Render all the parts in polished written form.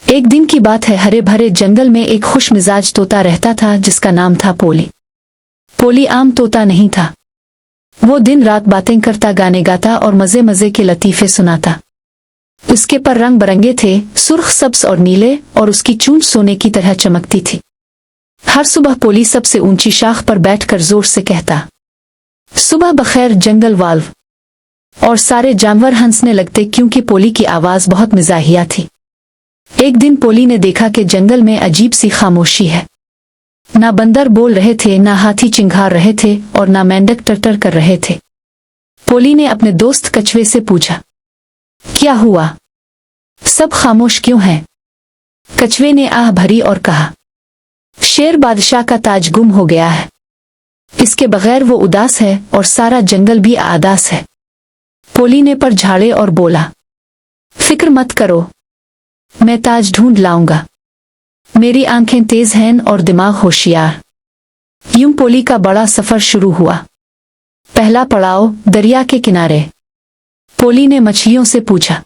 एक दिन की बात है, हरे भरे जंगल में एक खुश मिजाज तोता रहता था जिसका नाम था पोली। पोली आम तोता नहीं था। वो दिन रात बातें करता, गाने गाता और मजे मजे के लतीफे सुनाता। उसके पर रंग बरंगे थे, सुर्ख, सब्ज और नीले, और उसकी चूंच सोने की तरह चमकती थी। हर सुबह पोली सबसे ऊंची शाख पर बैठकर जोर से कहता, सुबह बखैर जंगल वाल्व, और सारे जानवर हंसने लगते क्योंकि पोली की आवाज बहुत मिजाहिया थी। एक दिन पोली ने देखा कि जंगल में अजीब सी खामोशी है। ना बंदर बोल रहे थे, ना हाथी चिंघार रहे थे, और ना मेंढक टटर कर रहे थे। पोली ने अपने दोस्त कछुए से पूछा, क्या हुआ, सब खामोश क्यों हैं? कछुए ने आह भरी और कहा, शेर बादशाह का ताज गुम हो गया है। इसके बगैर वो उदास है और सारा जंगल भी आदास है। पोली ने पर झाड़े और बोला, फिक्र मत करो, मैं ताज ढूंढ लाऊंगा। मेरी आंखें तेज हैं और दिमाग होशियार। यूं पोली का बड़ा सफर शुरू हुआ। पहला पड़ाव, दरिया के किनारे। पोली ने मछलियों से पूछा,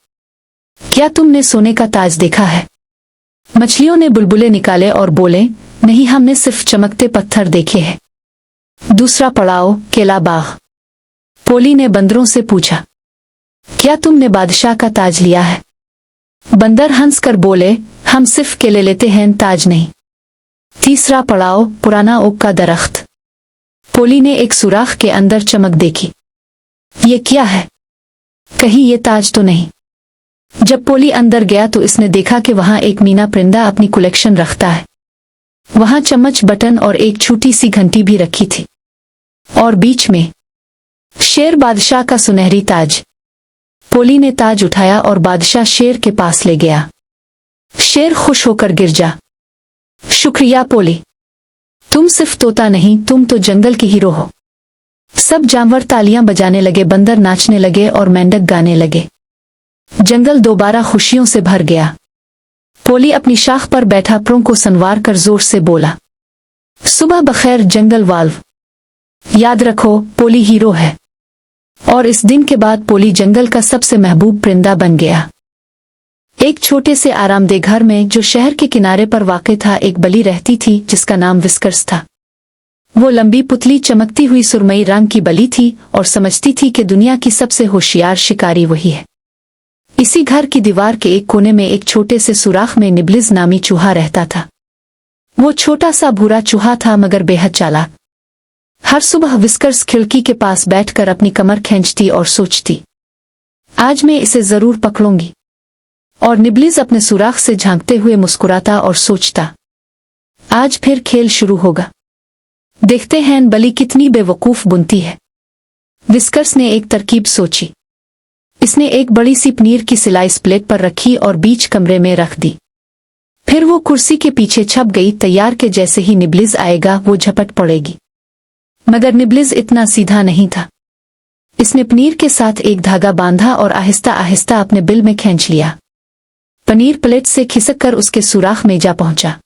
क्या तुमने सोने का ताज देखा है? मछलियों ने बुलबुले निकाले और बोले, नहीं, हमने सिर्फ चमकते पत्थर देखे हैं। दूसरा पड़ाव, केला बाग। पोली ने बंदरों से पूछा, क्या तुमने बादशाह का ताज लिया है? बंदर हंसकर बोले, हम सिर्फ केले लेते हैं, ताज नहीं। तीसरा पड़ाव, पुराना ओक का दरख्त। पोली ने एक सुराख के अंदर चमक देखी। ये क्या है? कहीं ये ताज तो नहीं? जब पोली अंदर गया तो इसने देखा कि वहां एक मीना परिंदा अपनी कलेक्शन रखता है। वहां चम्मच, बटन और एक छोटी सी घंटी भी रखी थी, और बीच में शेर बादशाह का सुनहरी ताज। पोली ने ताज उठाया और बादशाह शेर के पास ले गया। शेर खुश होकर गिर जा, शुक्रिया पोली, तुम सिर्फ तोता नहीं, तुम तो जंगल की हीरो हो। सब जानवर तालियां बजाने लगे, बंदर नाचने लगे और मेंढक गाने लगे। जंगल दोबारा खुशियों से भर गया। पोली अपनी शाख पर बैठा परों को संवार कर जोर से बोला, सुबह बखैर जंगल वाल्व। याद रखो, पोली हीरो है। और इस दिन के बाद पोली जंगल का सबसे महबूब परिंदा बन गया। एक छोटे से आरामदेह घर में जो शहर के किनारे पर वाक़ था, एक बली रहती थी जिसका नाम विस्कर्स था। वो लंबी, पुतली, चमकती हुई सुरमई रंग की बली थी और समझती थी कि दुनिया की सबसे होशियार शिकारी वही है। इसी घर की दीवार के एक कोने में एक छोटे से सुराख में निब्लिज नामी चूहा रहता था। वो छोटा सा भूरा चूहा था मगर बेहद चालाक। हर सुबह विस्कर्स खिड़की के पास बैठकर अपनी कमर खींचती और सोचती, आज मैं इसे जरूर पकड़ूंगी। और निब्लिज अपने सुराख से झांकते हुए मुस्कुराता और सोचता, आज फिर खेल शुरू होगा। देखते हैं बली कितनी बेवकूफ बुनती है। विस्कर्स ने एक तरकीब सोची। इसने एक बड़ी सी पनीर की सिलाई प्लेट पर रखी और बीच कमरे में रख दी। फिर वो कुर्सी के पीछे छप गई, तैयार के जैसे ही निब्लिज आएगा वो झपट पड़ेगी। मगर निब्लिज इतना सीधा नहीं था। इसने पनीर के साथ एक धागा बांधा और आहिस्ता आहिस्ता अपने बिल में खींच लिया। पनीर प्लेट से खिसक उसके सुराख में जा पहुंचा।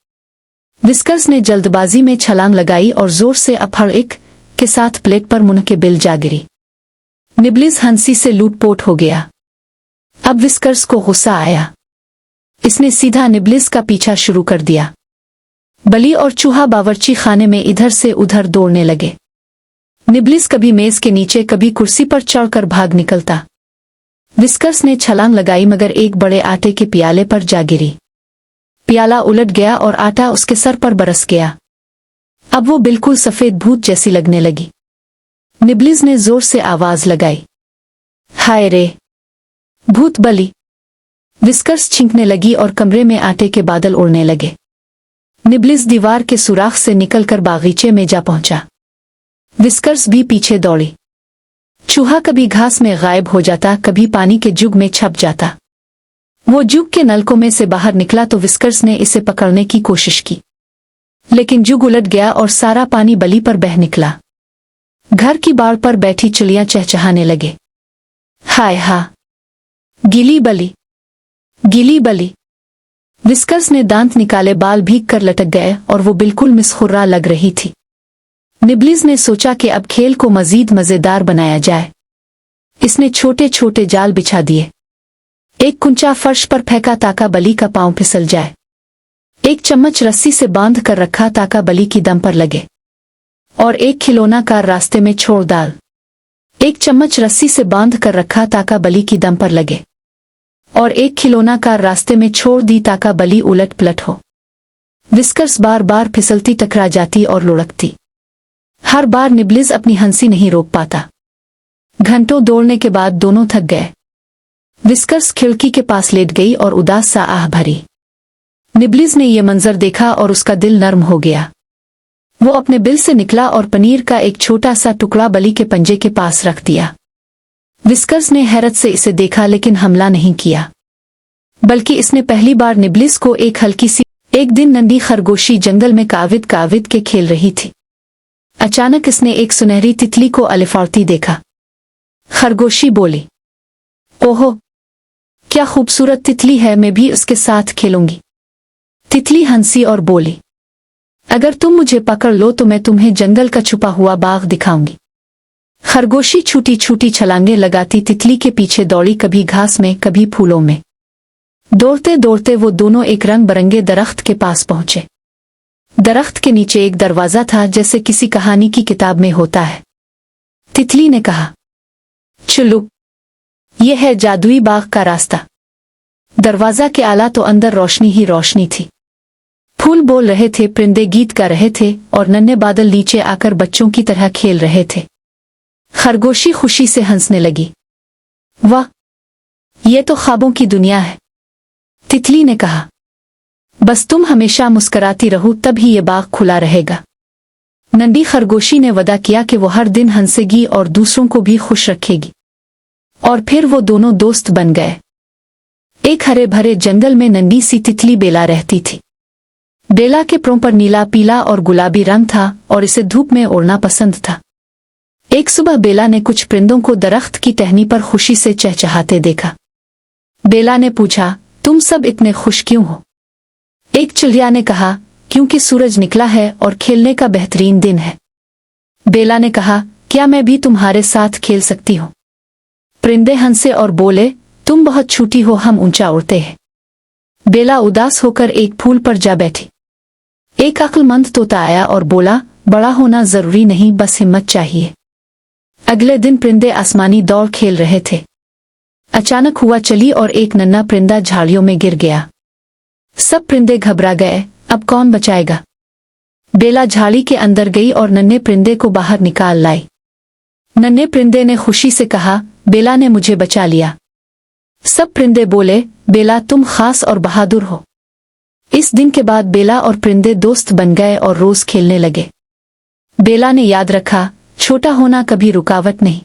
विस्कर्स ने जल्दबाजी में छलांग लगाई और जोर से अपहड़ के साथ प्लेट पर मुंह के बिल जा गिरी। निब्लिज हंसी से लूटपोट हो गया। अब विस्कर्स को गुस्सा आया। इसने सीधा निब्लिज का पीछा शुरू कर दिया। बली और चूहा बावर्ची खाने में इधर से उधर दौड़ने लगे। निब्लिज कभी मेज के नीचे, कभी कुर्सी पर चढ़कर भाग निकलता। विस्कर्स ने छलांग लगाई मगर एक बड़े आटे के प्याले पर जा गिरी। प्याला उलट गया और आटा उसके सर पर बरस गया। अब वो बिल्कुल सफेद भूत जैसी लगने लगी। निब्लिज ने जोर से आवाज लगाई, हाय रे भूत बली। विस्कर्स छींकने लगी और कमरे में आटे के बादल उड़ने लगे। निब्लिज दीवार के सुराख से निकलकर बागीचे में जा पहुंचा। विस्कर्स भी पीछे दौड़ी। चूहा कभी घास में गायब हो जाता, कभी पानी के जुग में छप जाता। वो जुग के नलकों में से बाहर निकला तो विस्कर्स ने इसे पकड़ने की कोशिश की, लेकिन जुग उलट गया और सारा पानी बली पर बह निकला। घर की बाड़ पर बैठी चिड़ियां चहचहाने लगे, हाय हा, गीली बली, गीली बली। विस्कर्स ने दांत निकाले, बाल भीग कर लटक गए और वो बिल्कुल मिसखुर्रा लग रही थी। निब्लिज ने सोचा कि अब खेल को मजीद मजेदार बनाया जाए। इसने छोटे छोटे जाल बिछा दिए। एक कुंचा फर्श पर फेंका ताकि बली का पांव फिसल जाए। एक चम्मच रस्सी से बांध कर रखा ताकि बली की दम पर लगे। और एक खिलौना कार रास्ते में छोड़ डाल। एक चम्मच रस्सी से बांध कर रखा ताकि बली की दम पर लगे। और एक खिलौना कार रास्ते में छोड़ दी ताकि बली उलट पलट हो। विस्कर्स बार बार फिसलती, टकरा जाती और लुढ़कती। हर बार निब्लिस अपनी हंसी नहीं रोक पाता। घंटों दौड़ने के बाद दोनों थक गए। विस्कर्स खिड़की के पास लेट गई और उदास सा आह भरी। निब्लिस ने यह मंजर देखा और उसका दिल नर्म हो गया। वो अपने बिल से निकला और पनीर का एक छोटा सा टुकड़ा बली के पंजे के पास रख दिया। विस्कर्स ने हैरत से इसे देखा लेकिन हमला नहीं किया, बल्कि इसने पहली बार निब्लिस को एक हल्की सी। एक दिन नंदी खरगोशी जंगल में काविद काविद के खेल रही थी। अचानक इसने एक सुनहरी तितली को अलिफाड़ती देखा। खरगोशी बोली, ओहो, क्या खूबसूरत तितली है, मैं भी उसके साथ खेलूंगी। तितली हंसी और बोली, अगर तुम मुझे पकड़ लो तो मैं तुम्हें जंगल का छुपा हुआ बाग दिखाऊंगी। खरगोशी छूटी छूटी छलांगे लगाती तितली के पीछे दौड़ी, कभी घास में कभी फूलों में। दौड़ते दौड़ते वो दोनों एक रंग बरंगे दरख्त के पास पहुंचे। दरख्त के नीचे एक दरवाजा था, जैसे किसी कहानी की किताब में होता है। तितली ने कहा, चलो, यह है जादुई बाग का रास्ता। दरवाजा के आला तो अंदर रोशनी ही रोशनी थी। फूल बोल रहे थे, परिंदे गीत गा रहे थे और नन्हे बादल नीचे आकर बच्चों की तरह खेल रहे थे। खरगोशी खुशी से हंसने लगी। वाह, ये तो ख्वाबों की दुनिया है। तितली ने कहा, बस तुम हमेशा मुस्कुराती रहो, तब ही ये बाग खुला रहेगा। नंदी खरगोशी ने वादा किया कि वो हर दिन हंसेगी और दूसरों को भी खुश रखेगी। और फिर वो दोनों दोस्त बन गए। एक हरे भरे जंगल में नन्ही सी तितली बेला रहती थी। बेला के पैरों पर नीला, पीला और गुलाबी रंग था और इसे धूप में उड़ना पसंद था। एक सुबह बेला ने कुछ परिंदों को दरख्त की टहनी पर खुशी से चहचहाते देखा। बेला ने पूछा, तुम सब इतने खुश क्यों हो? एक चिड़िया ने कहा, क्योंकि सूरज निकला है और खेलने का बेहतरीन दिन है। बेला ने कहा, क्या मैं भी तुम्हारे साथ खेल सकती हूँ? परिंदे हंसे और बोले, तुम बहुत छोटी हो, हम ऊंचा उड़ते हैं। बेला उदास होकर एक फूल पर जा बैठी। एक अक्लमंद तोता आया और बोला, बड़ा होना जरूरी नहीं, बस हिम्मत चाहिए। अगले दिन परिंदे आसमानी दौड़ खेल रहे थे। अचानक हुआ चली और एक नन्हा परिंदा झाड़ियों में गिर गया। सब परिंदे घबरा गए, अब कौन बचाएगा? बेला झाड़ी के अंदर गई और नन्हे परिंदे को बाहर निकाल लाई। नन्हे परिंदे ने खुशी से कहा, बेला ने मुझे बचा लिया। सब परिंदे बोले, बेला तुम खास और बहादुर हो। इस दिन के बाद बेला और परिंदे दोस्त बन गए और रोज खेलने लगे। बेला ने याद रखा, छोटा होना कभी रुकावट नहीं।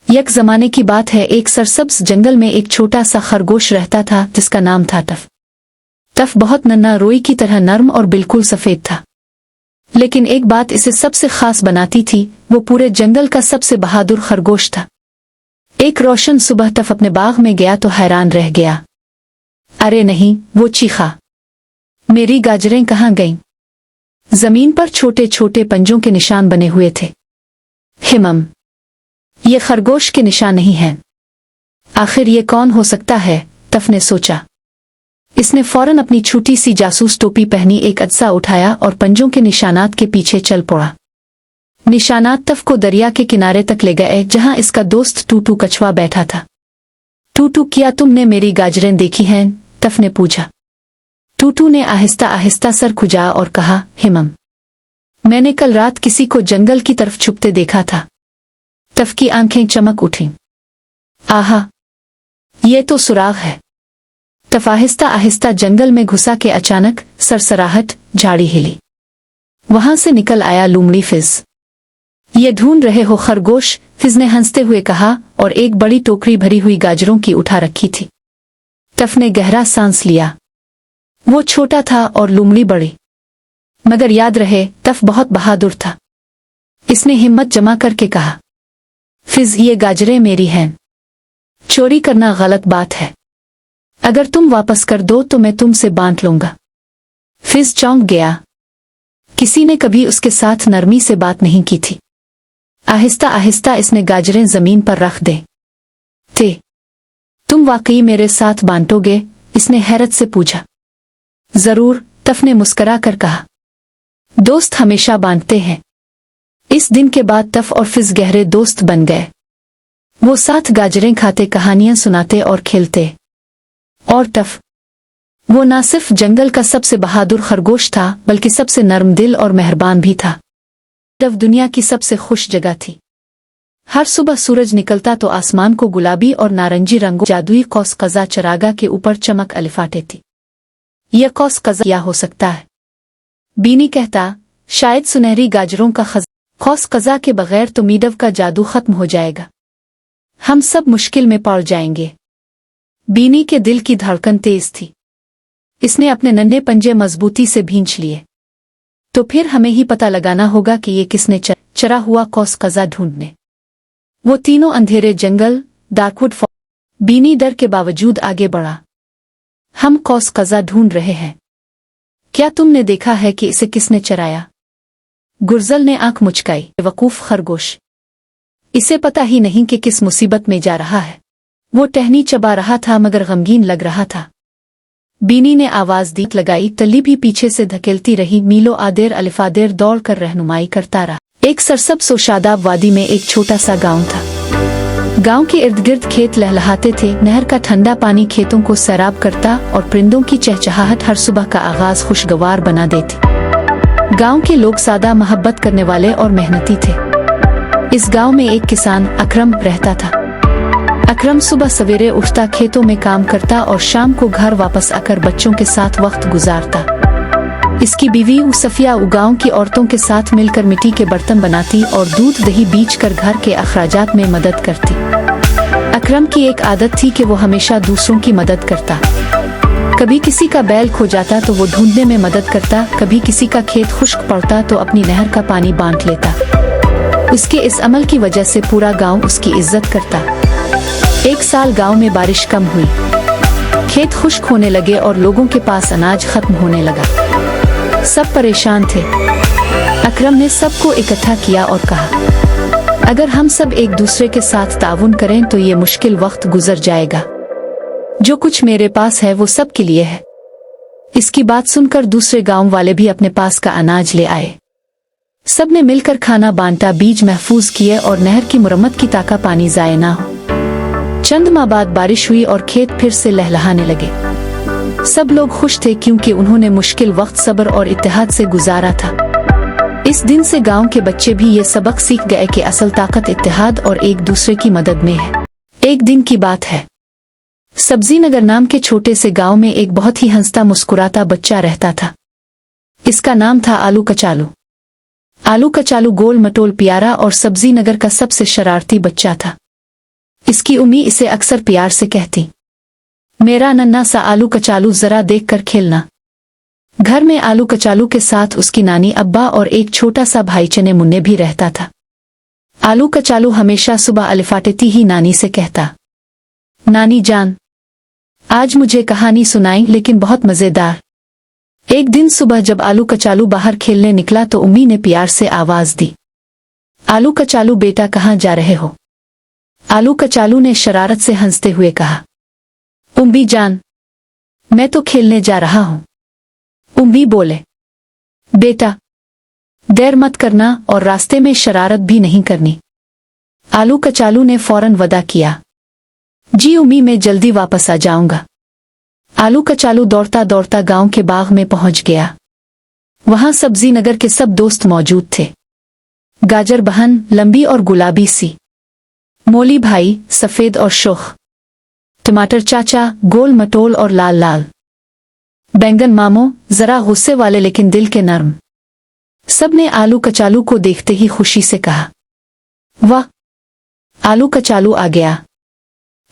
एक जमाने की बात है, एक सरसब्ज जंगल में एक छोटा सा खरगोश रहता था जिसका नाम था टफ। टफ बहुत नन्हा, रोई की तरह नर्म और बिल्कुल सफेद था। लेकिन एक बात इसे सबसे खास बनाती थी, वो पूरे जंगल का सबसे बहादुर खरगोश था। एक रोशन सुबह टफ अपने बाग में गया तो हैरान रह गया। अरे नहीं, वो चीखा, मेरी गाजरें कहाँ गईं? जमीन पर छोटे छोटे पंजों के निशान बने हुए थे। हिमम, ये खरगोश के निशान नहीं हैं। आखिर ये कौन हो सकता है? टफ ने सोचा। इसने फौरन अपनी छोटी सी जासूस टोपी पहनी, एक अज्जा उठाया और पंजों के निशानात के पीछे चल पड़ा। निशानात टफ को दरिया के किनारे तक ले गए, जहां इसका दोस्त टूटू कछुआ बैठा था। टूटू, क्या तुमने मेरी गाजरें देखी हैं? टफ ने पूछा। टूटू ने आहिस्ता आहिस्ता सर खुजा और कहा, हिमम, मैंने कल रात किसी को जंगल की तरफ छुपते देखा था। टफ की आंखें चमक उठीं। आहा, ये तो सुराग है। टफ आहिस्ता आहिस्ता जंगल में घुसा के अचानक सरसराहट, झाड़ी हिली। वहां से निकल आया लूमड़ी फिज। ये ढूंढ रहे हो खरगोश? फिज ने हंसते हुए कहा और एक बड़ी टोकरी भरी हुई गाजरों की उठा रखी थी। टफ ने गहरा सांस लिया। वो छोटा था और लूमड़ी बड़ी, मगर याद रहे, टफ बहुत बहादुर था। इसने हिम्मत जमा करके कहा, फिज, ये गाजरें मेरी हैं। चोरी करना गलत बात है। अगर तुम वापस कर दो तो मैं तुमसे बांट लूंगा। फिज चौंक गया। किसी ने कभी उसके साथ नरमी से बात नहीं की थी। आहिस्ता आहिस्ता इसने गाजरें जमीन पर रख दे। थे तुम वाकई मेरे साथ बांटोगे? इसने हैरत से पूछा। जरूर, तफ ने मुस्करा कर कहा। दोस्त हमेशा बांटते हैं। इस दिन के बाद तफ और फिज गहरे दोस्त बन गए। वो साथ गाजरें खाते, कहानियां सुनाते और खेलते। और तफ, वो ना सिर्फ जंगल का सबसे बहादुर खरगोश था बल्कि सबसे नर्म दिल और मेहरबान भी था। तफ दुनिया की सबसे खुश जगह थी। हर सुबह सूरज निकलता तो आसमान को गुलाबी और नारंगी रंगों जादुई कौस कज़ा चरागा के ऊपर चमक अलिफाटे थी। यह कौस कज़ा क्या हो सकता है? बीनी कहता, शायद सुनहरी गाजरों का खज़ाना। कौस कज़ा के बगैर तो मीडव का जादू खत्म हो जाएगा। हम सब मुश्किल में पड़ जाएंगे। बीनी के दिल की धड़कन तेज थी। इसने अपने नन्हे पंजे मजबूती से भींच लिए। तो फिर हमें ही पता लगाना होगा कि ये किसने चरा हुआ कौस कज़ा ढूंढने। वो तीनों अंधेरे जंगल, डार्कवुड फॉरेस्ट। बीनी डर के बावजूद आगे बढ़ा। हम कौस कज़ा ढूंढ रहे हैं। क्या तुमने देखा है कि इसे किसने चराया? गुर्जल ने आंख मुचकाई। वकूफ खरगोश, इसे पता ही नहीं कि किस मुसीबत में जा रहा है। वो टहनी चबा रहा था मगर गमगीन लग रहा था। बीनी ने आवाज दी लगाई। तली भी पीछे से धकेलती रही। मीलो आदेर अलिफादेर दौड़ कर रहनुमाई करता रहा। एक सरसब्ज़ सोशादाब वादी में एक छोटा सा गांव था। गांव के इर्द गिर्द खेत लहलहाते थे। नहर का ठंडा पानी खेतों को सैराब करता और परिंदों की चहचहाहट हर सुबह का आगाज खुशगवार बना देती। गांव के लोग सादा, मोहब्बत करने वाले और मेहनती थे। इस गांव में एक किसान अकरम रहता था। अकरम सुबह सवेरे उठता, खेतों में काम करता और शाम को घर वापस आकर बच्चों के साथ वक्त गुजारता। इसकी बीवी सफिया गांव की औरतों के साथ मिलकर मिट्टी के बर्तन बनाती और दूध दही बीच कर घर के अखराजात में मदद करती। अकरम की एक आदत थी कि वो हमेशा दूसरों की मदद करता। कभी किसी का बैल खो जाता तो वो ढूंढने में मदद करता। कभी किसी का खेत खुश्क पड़ता तो अपनी नहर का पानी बांट लेता। उसके इस अमल की वजह से पूरा गांव उसकी इज्जत करता। एक साल गांव में बारिश कम हुई। खेत खुश्क होने लगे और लोगों के पास अनाज खत्म होने लगा। सब परेशान थे। अकरम ने सबको इकट्ठा किया और कहा, अगर हम सब एक दूसरे के साथ ताउन करें तो ये मुश्किल वक्त गुजर जाएगा। जो कुछ मेरे पास है वो सब के लिए है। इसकी बात सुनकर दूसरे गांव वाले भी अपने पास का अनाज ले आए। सब ने मिलकर खाना बांटा, बीज महफूज किए और नहर की मुरम्मत की ताका पानी जाए ना हो। चंद माह बाद बारिश हुई और खेत फिर से लहलहाने लगे। सब लोग खुश थे क्योंकि उन्होंने मुश्किल वक्त सब्र और इत्तेहाद से गुजारा था। इस दिन से गांव के बच्चे भी ये सबक सीख गए कि असल ताकत इत्तेहाद और एक दूसरे की मदद में है। एक दिन की बात है। सब्जी नगर नाम के छोटे से गांव में एक बहुत ही हंसता मुस्कुराता बच्चा रहता था। इसका नाम था आलू कचालू। आलू कचालू गोल मटोल, प्यारा और सब्जी नगर का सबसे शरारती बच्चा था। इसकी उम्मी इसे अक्सर प्यार से कहती, मेरा नन्हा सा आलू कचालू, जरा देखकर खेलना। घर में आलू कचालू के साथ उसकी नानी, अब्बा और एक छोटा सा भाई चने मुन्ने भी रहता था। आलू कचालू हमेशा सुबह अलिफाटेती ही नानी से कहता, नानी जान, आज मुझे कहानी सुनाई, लेकिन बहुत मजेदार। एक दिन सुबह जब आलू कचालू बाहर खेलने निकला तो उम्मी ने प्यार से आवाज दी, आलू कचालू बेटा कहाँ जा रहे हो? आलू कचालू ने शरारत से हंसते हुए कहा, उम्मी जान, मैं तो खेलने जा रहा हूँ। उम्मी बोले, बेटा देर मत करना और रास्ते में शरारत भी नहीं करनी। आलू कचालू ने फौरन वदा किया, जी उम्मी, मैं जल्दी वापस आ जाऊंगा। आलू कचालू दौड़ता दौड़ता गांव के बाग में पहुंच गया। वहां सब्जी नगर के सब दोस्त मौजूद थे। गाजर बहन, लंबी और गुलाबी सी, मोली भाई, सफेद और शोख, टमाटर चाचा, गोल मटोल और लाल लाल, बैंगन मामो, जरा गुस्से वाले लेकिन दिल के नर्म। सब ने आलू कचालू को देखते ही खुशी से कहा, वाह, आलू कचालू आ गया,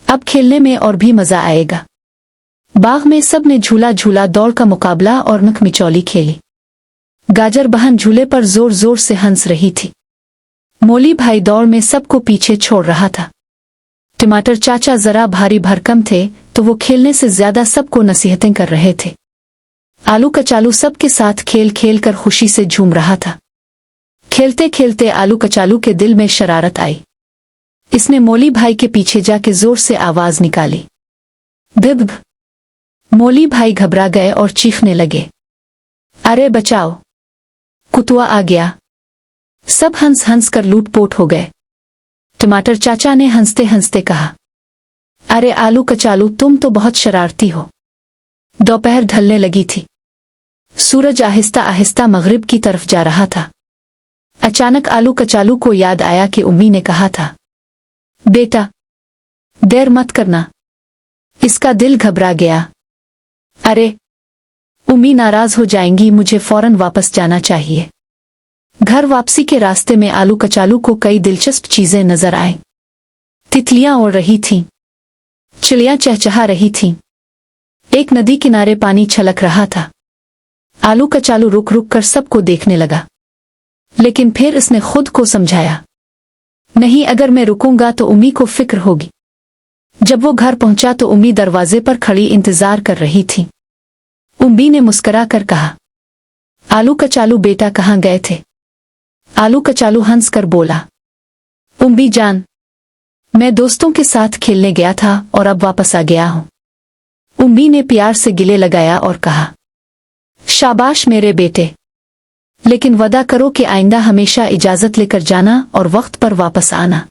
अब खेलने में और भी मजा आएगा। बाग में सब ने झूला झूला, दौड़ का मुकाबला और नख मिचौली खेली। गाजर बहन झूले पर जोर जोर से हंस रही थी। मोली भाई दौड़ में सबको पीछे छोड़ रहा था। टमाटर चाचा जरा भारी भरकम थे तो वो खेलने से ज्यादा सबको नसीहतें कर रहे थे। आलू कचालू सबके साथ खेल खेल कर खुशी से झूम रहा था। खेलते खेलते आलू कचालू के दिल में शरारत आई। इसने मोली भाई के पीछे जाके जोर से आवाज निकाली, भिब। मोली भाई घबरा गए और चीखने लगे, अरे बचाओ, कुतुआ आ गया। सब हंस हंस कर लूटपोट हो गए। टमाटर चाचा ने हंसते हंसते कहा, अरे आलू कचालू, तुम तो बहुत शरारती हो। दोपहर ढलने लगी थी। सूरज आहिस्ता आहिस्ता मगरिब की तरफ जा रहा था। अचानक आलू कचालू को याद आया कि उम्मी ने कहा था, बेटा देर मत करना। इसका दिल घबरा गया। अरे उम्मी नाराज हो जाएंगी, मुझे फौरन वापस जाना चाहिए। घर वापसी के रास्ते में आलू कचालू को कई दिलचस्प चीजें नजर आईं। तितलियां उड़ रही थीं, चिड़ियां चहचहा रही थीं। एक नदी किनारे पानी छलक रहा था। आलू कचालू रुक रुक कर सबको देखने लगा, लेकिन फिर इसने खुद को समझाया, नहीं, अगर मैं रुकूंगा तो उम्मी को फिक्र होगी। जब वो घर पहुंचा तो उम्मी दरवाजे पर खड़ी इंतजार कर रही थी। उम्मी ने मुस्कुरा कर कहा, आलू कचालू बेटा कहाँ गए थे? आलू कचालू हंस कर बोला, उम्मी जान, मैं दोस्तों के साथ खेलने गया था और अब वापस आ गया हूं। उम्मी ने प्यार से गिले लगाया और कहा, शाबाश मेरे बेटे, लेकिन वादा करो कि आइंदा हमेशा इजाजत लेकर जाना और वक्त पर वापस आना।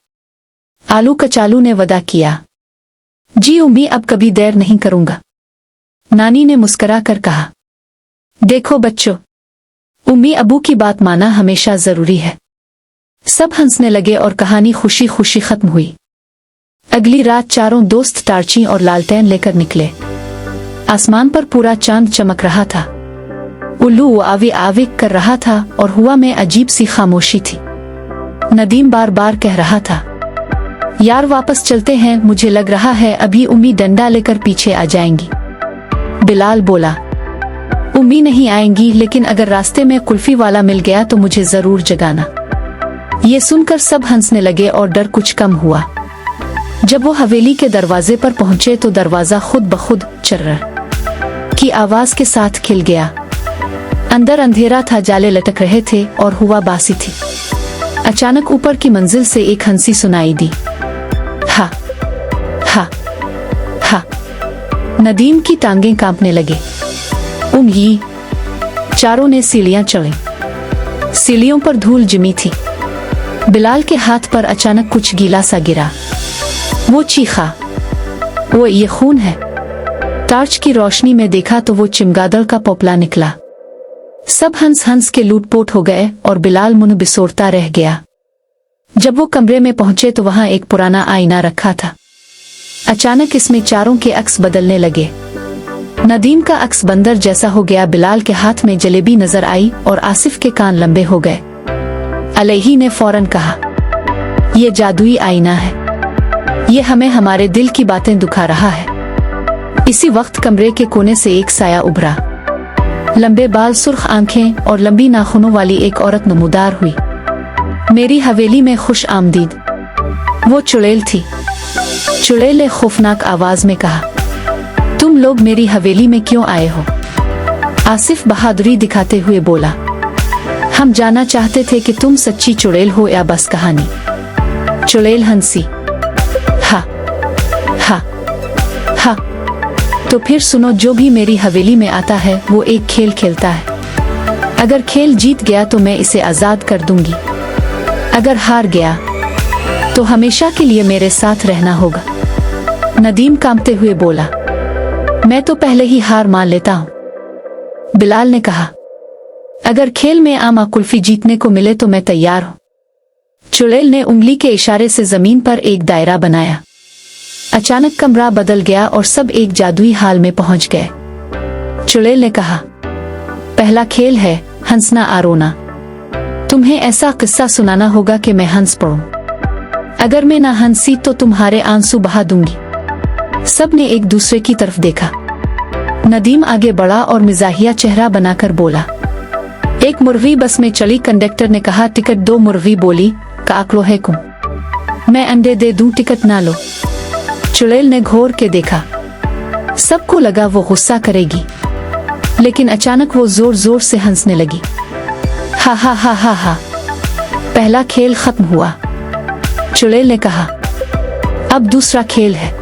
आलू कचालू ने वादा किया। जी उम्मी, अब कभी देर नहीं करूंगा। नानी ने मुस्कुरा कर कहा, देखो बच्चों, उम्मी अबू की बात माना हमेशा जरूरी है। सब हंसने लगे और कहानी खुशी खुशी खत्म हुई। अगली रात चारों दोस्त टार्ची और लालटेन लेकर निकले। आसमान पर पूरा चांद चमक रहा था। उल्लू आवी आवी कर रहा था और हवा में अजीब सी खामोशी थी। नदीम बार बार कह रहा था, यार वापस चलते हैं, मुझे लग रहा है अभी उम्मी डंडा लेकर पीछे आ जाएंगी। बिलाल बोला, उम्मी नहीं आएंगी, लेकिन अगर रास्ते में कुल्फी वाला मिल गया तो मुझे जरूर जगाना। ये सुनकर सब हंसने लगे और डर कुछ कम हुआ। जब वो हवेली के दरवाजे पर पहुंचे तो दरवाजा खुद ब खुद चर्र की आवाज के साथ खिल गया। अंदर अंधेरा था, जाले लटक रहे थे और हवा बासी थी। अचानक ऊपर की मंजिल से एक हंसी सुनाई दी, हा हा हा। नदीम की टांगें कांपने लगे। उम्मी। चारों ने सीढ़ियां चढ़ी। सीढ़ियों पर धूल जमी थी। बिलाल के हाथ पर अचानक कुछ गीला सा गिरा। वो चीखा, वो ये खून है। टार्च की रोशनी में देखा तो वो चमगादड़ का पोपला निकला। सब हंस हंस के लूटपोट हो गए और बिलाल मुंह बिसोरता रह गया। जब वो कमरे में पहुंचे तो वहां एक पुराना आईना रखा था। अचानक इसमें चारों के अक्स बदलने लगे। नदीम का अक्स बंदर जैसा हो गया, बिलाल के हाथ में जलेबी नजर आई और आसिफ के कान लंबे हो गए। अलैही ने फौरन कहा, ये जादुई आईना है, ये हमें हमारे दिल की बातें दिखा रहा है। इसी वक्त कमरे के कोने से एक साया उभरा। लंबे बाल, सुर्ख आंखें और लंबी नाखूनों वाली एक औरत नमूदार हुई। मेरी हवेली में खुश आमदीद। वो चुड़ैल थी। चुड़ैल ने खौफनाक आवाज में कहा, तुम लोग मेरी हवेली में क्यों आए हो? आसिफ बहादुरी दिखाते हुए बोला, हम जानना चाहते थे कि तुम सच्ची चुड़ैल हो या बस कहानी। चुड़ैल हंसी, हा हा हा। तो फिर सुनो, जो भी मेरी हवेली में आता है वो एक खेल खेलता है। अगर खेल जीत गया तो मैं इसे आजाद कर दूंगी। अगर हार गया तो हमेशा के लिए मेरे साथ रहना होगा। नदीम कांपते हुए बोला, मैं तो पहले ही हार मान लेता हूं। बिलाल ने कहा, अगर खेल में आमा कुल्फी जीतने को मिले तो मैं तैयार हूं। चुड़ैल ने उंगली के इशारे से जमीन पर एक दायरा बनाया। अचानक कमरा बदल गया और सब एक जादुई हाल में पहुंच गए। चुड़ैल ने कहा, पहला खेल है हंसना आरोना। तुम्हें ऐसा किस्सा सुनाना होगा कि मैं हंस पड़ूं। अगर मैं ना हंसी तो तुम्हारे आंसू बहा दूंगी। सब ने एक दूसरे की तरफ देखा। नदीम आगे बढ़ा और मिजाहिया चेहरा बनाकर बोला, एक मुर्गी बस में चली। कंडक्टर ने कहा, टिकट दो। मुर्गी बोली, काकलो है कुम, मैं अंडे दे दूं, टिकट ना लो। चुड़ैल ने घोर के देखा। सबको लगा वो गुस्सा करेगी। लेकिन अचानक वो जोर जोर से हंसने लगी। हा हा हा हा हा। पहला खेल खत्म हुआ। चुड़ैल ने कहा, अब दूसरा खेल है।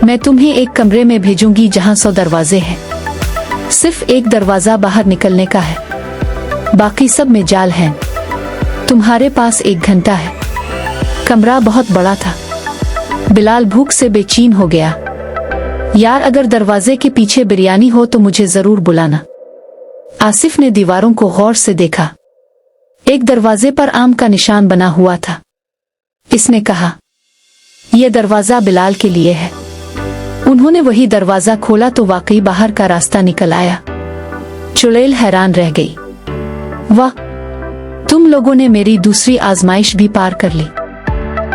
मैं तुम्हें एक कमरे में भेजूंगी जहां 100 दरवाजे हैं। सिर्फ एक दरवाजा बाहर निकलने का है, बाकी सब में जाल हैं। तुम्हारे पास 1 घंटा है। कमरा बहुत बड़ा था। बिलाल भूख से बेचैन हो गया। यार, अगर दरवाजे के पीछे बिरयानी हो तो मुझे जरूर बुलाना। आसिफ ने दीवारों को गौर से देखा। एक दरवाजे पर आम का निशान बना हुआ था। इसने कहा, यह दरवाजा बिलाल के लिए है। उन्होंने वही दरवाजा खोला तो वाकई बाहर का रास्ता निकल आया। चुड़ैल हैरान रह गई। वाह, तुम लोगों ने मेरी दूसरी आजमाइश भी पार कर ली।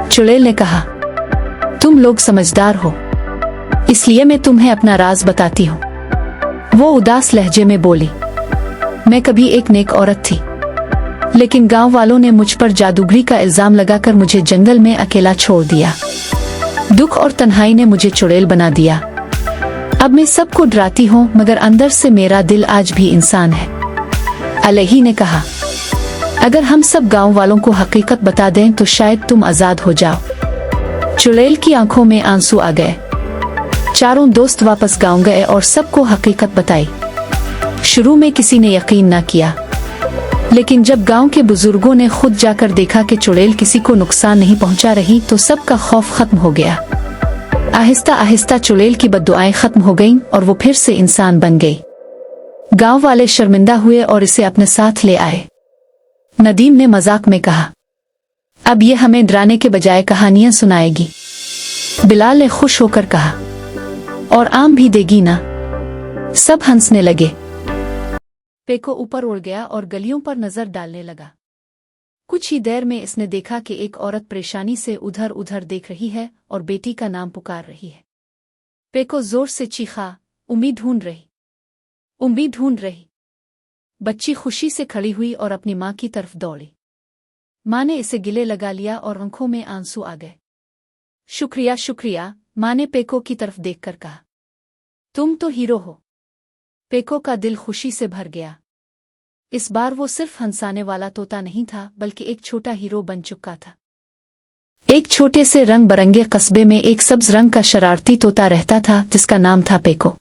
चुड़ैल ने कहा, तुम लोग समझदार हो, इसलिए मैं तुम्हें अपना राज बताती हूँ। वो उदास लहजे में बोली, मैं कभी एक नेक औरत थी, लेकिन गांव वालों ने मुझ पर जादूगरी का इल्जाम लगाकर मुझे जंगल में अकेला छोड़ दिया। दुख और तन्हाई ने मुझे चुड़ैल बना दिया। अब मैं सबको डराती हूँ, मगर अंदर से मेरा दिल आज भी इंसान है। अलही ने कहा, अगर हम सब गांव वालों को हकीकत बता दें तो शायद तुम आजाद हो जाओ। चुड़ैल की आंखों में आंसू आ गए। चारों दोस्त वापस गांव गए और सबको हकीकत बताई। शुरू में किसी ने यकीन न किया, लेकिन जब गांव के बुजुर्गों ने खुद जाकर देखा कि चुड़ैल किसी को नुकसान नहीं पहुंचा रही तो सबका खौफ खत्म हो गया। आहिस्ता आहिस्ता चुड़ैल की बद्दुआएं खत्म हो गईं और वो फिर से इंसान बन गई। गांव वाले शर्मिंदा हुए और इसे अपने साथ ले आए। नदीम ने मजाक में कहा, अब ये हमें डराने के बजाय कहानियां सुनाएगी। बिलाल ने खुश होकर कहा, और आम भी देगी ना। सब हंसने लगे। पेको ऊपर उड़ गया और गलियों पर नजर डालने लगा। कुछ ही देर में इसने देखा कि एक औरत परेशानी से उधर उधर देख रही है और बेटी का नाम पुकार रही है। पेको जोर से चीखा, उम्मीद ढूंढ रही, उम्मीद ढूंढ रही। बच्ची खुशी से खड़ी हुई और अपनी माँ की तरफ दौड़ी। माँ ने इसे गिले लगा लिया और आंखों में आंसू आ गए। शुक्रिया शुक्रिया, माँ ने पेको की तरफ देखकर कहा, तुम तो हीरो हो। पेको का दिल खुशी से भर गया। इस बार वो सिर्फ हंसाने वाला तोता नहीं था, बल्कि एक छोटा हीरो बन चुका था। एक छोटे से रंग बरंगे कस्बे में एक सब्ज रंग का शरारती तोता रहता था जिसका नाम था पेको।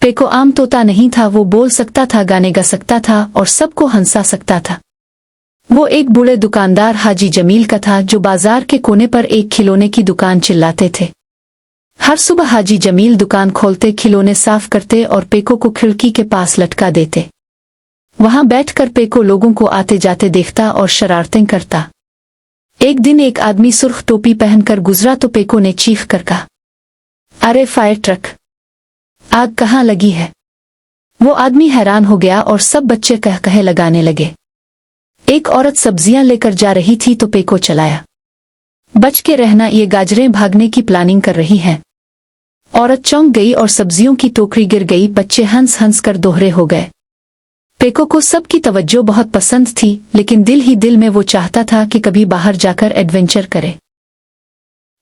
पेको आम तोता नहीं था, वो बोल सकता था, गाने गा सकता था और सबको हंसा सकता था। वो एक बूढ़े दुकानदार हाजी जमील का था जो बाजार के कोने पर एक खिलौने की दुकान चिल्लाते थे। हर सुबह हाजी जमील दुकान खोलते, खिलौने साफ करते और पेको को खिड़की के पास लटका देते। वहां बैठकर पेको लोगों को आते जाते देखता और शरारतें करता। एक दिन एक आदमी सुर्ख टोपी पहनकर गुजरा तो पेको ने चीख कर कहा, अरे फायर ट्रक, आग कहाँ लगी है? वो आदमी हैरान हो गया और सब बच्चे कह कहे लगाने लगे। एक औरत सब्जियां लेकर जा रही थी तो पेको चलाया, बच के रहना, ये गाजरें भागने की प्लानिंग कर रही हैं। औरत चौंक गई और सब्जियों की टोकरी गिर गई। बच्चे हंस हंस कर दोहरे हो गए। पेको को सबकी तवज्जो बहुत पसंद थी, लेकिन दिल ही दिल में वो चाहता था कि कभी बाहर जाकर एडवेंचर करे।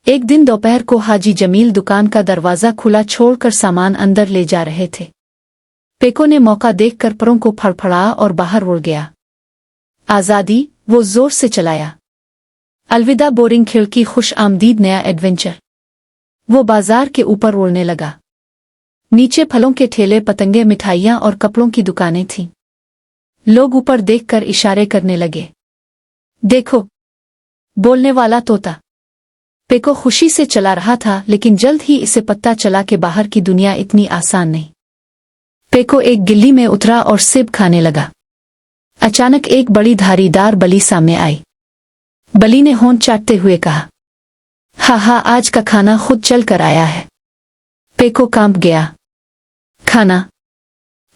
एक दिन दोपहर को हाजी जमील दुकान का दरवाजा खुला छोड़कर सामान अंदर ले जा रहे थे। पेको ने मौका देखकर परों को फड़फड़ाया और बाहर उड़ गया। आजादी, वो जोर से चलाया। अलविदा बोरिंग खिड़की, खुश आमदीद नया एडवेंचर। वो बाजार के ऊपर उड़ने लगा। नीचे फलों के ठेले, पतंगे, मिठाइयाँ और कपड़ों की दुकानें थीं। लोग ऊपर देखकर इशारे करने लगे, देखो, बोलने वाला तोता। पेको खुशी से चला रहा था, लेकिन जल्द ही इसे पता चला कि बाहर की दुनिया इतनी आसान नहीं। पेको एक गिल्ली में उतरा और सेब खाने लगा। अचानक एक बड़ी धारीदार बली सामने आई। बली ने होंठ चाटते हुए कहा, हा, आज का खाना खुद चल कर आया है। पेको कांप गया। खाना?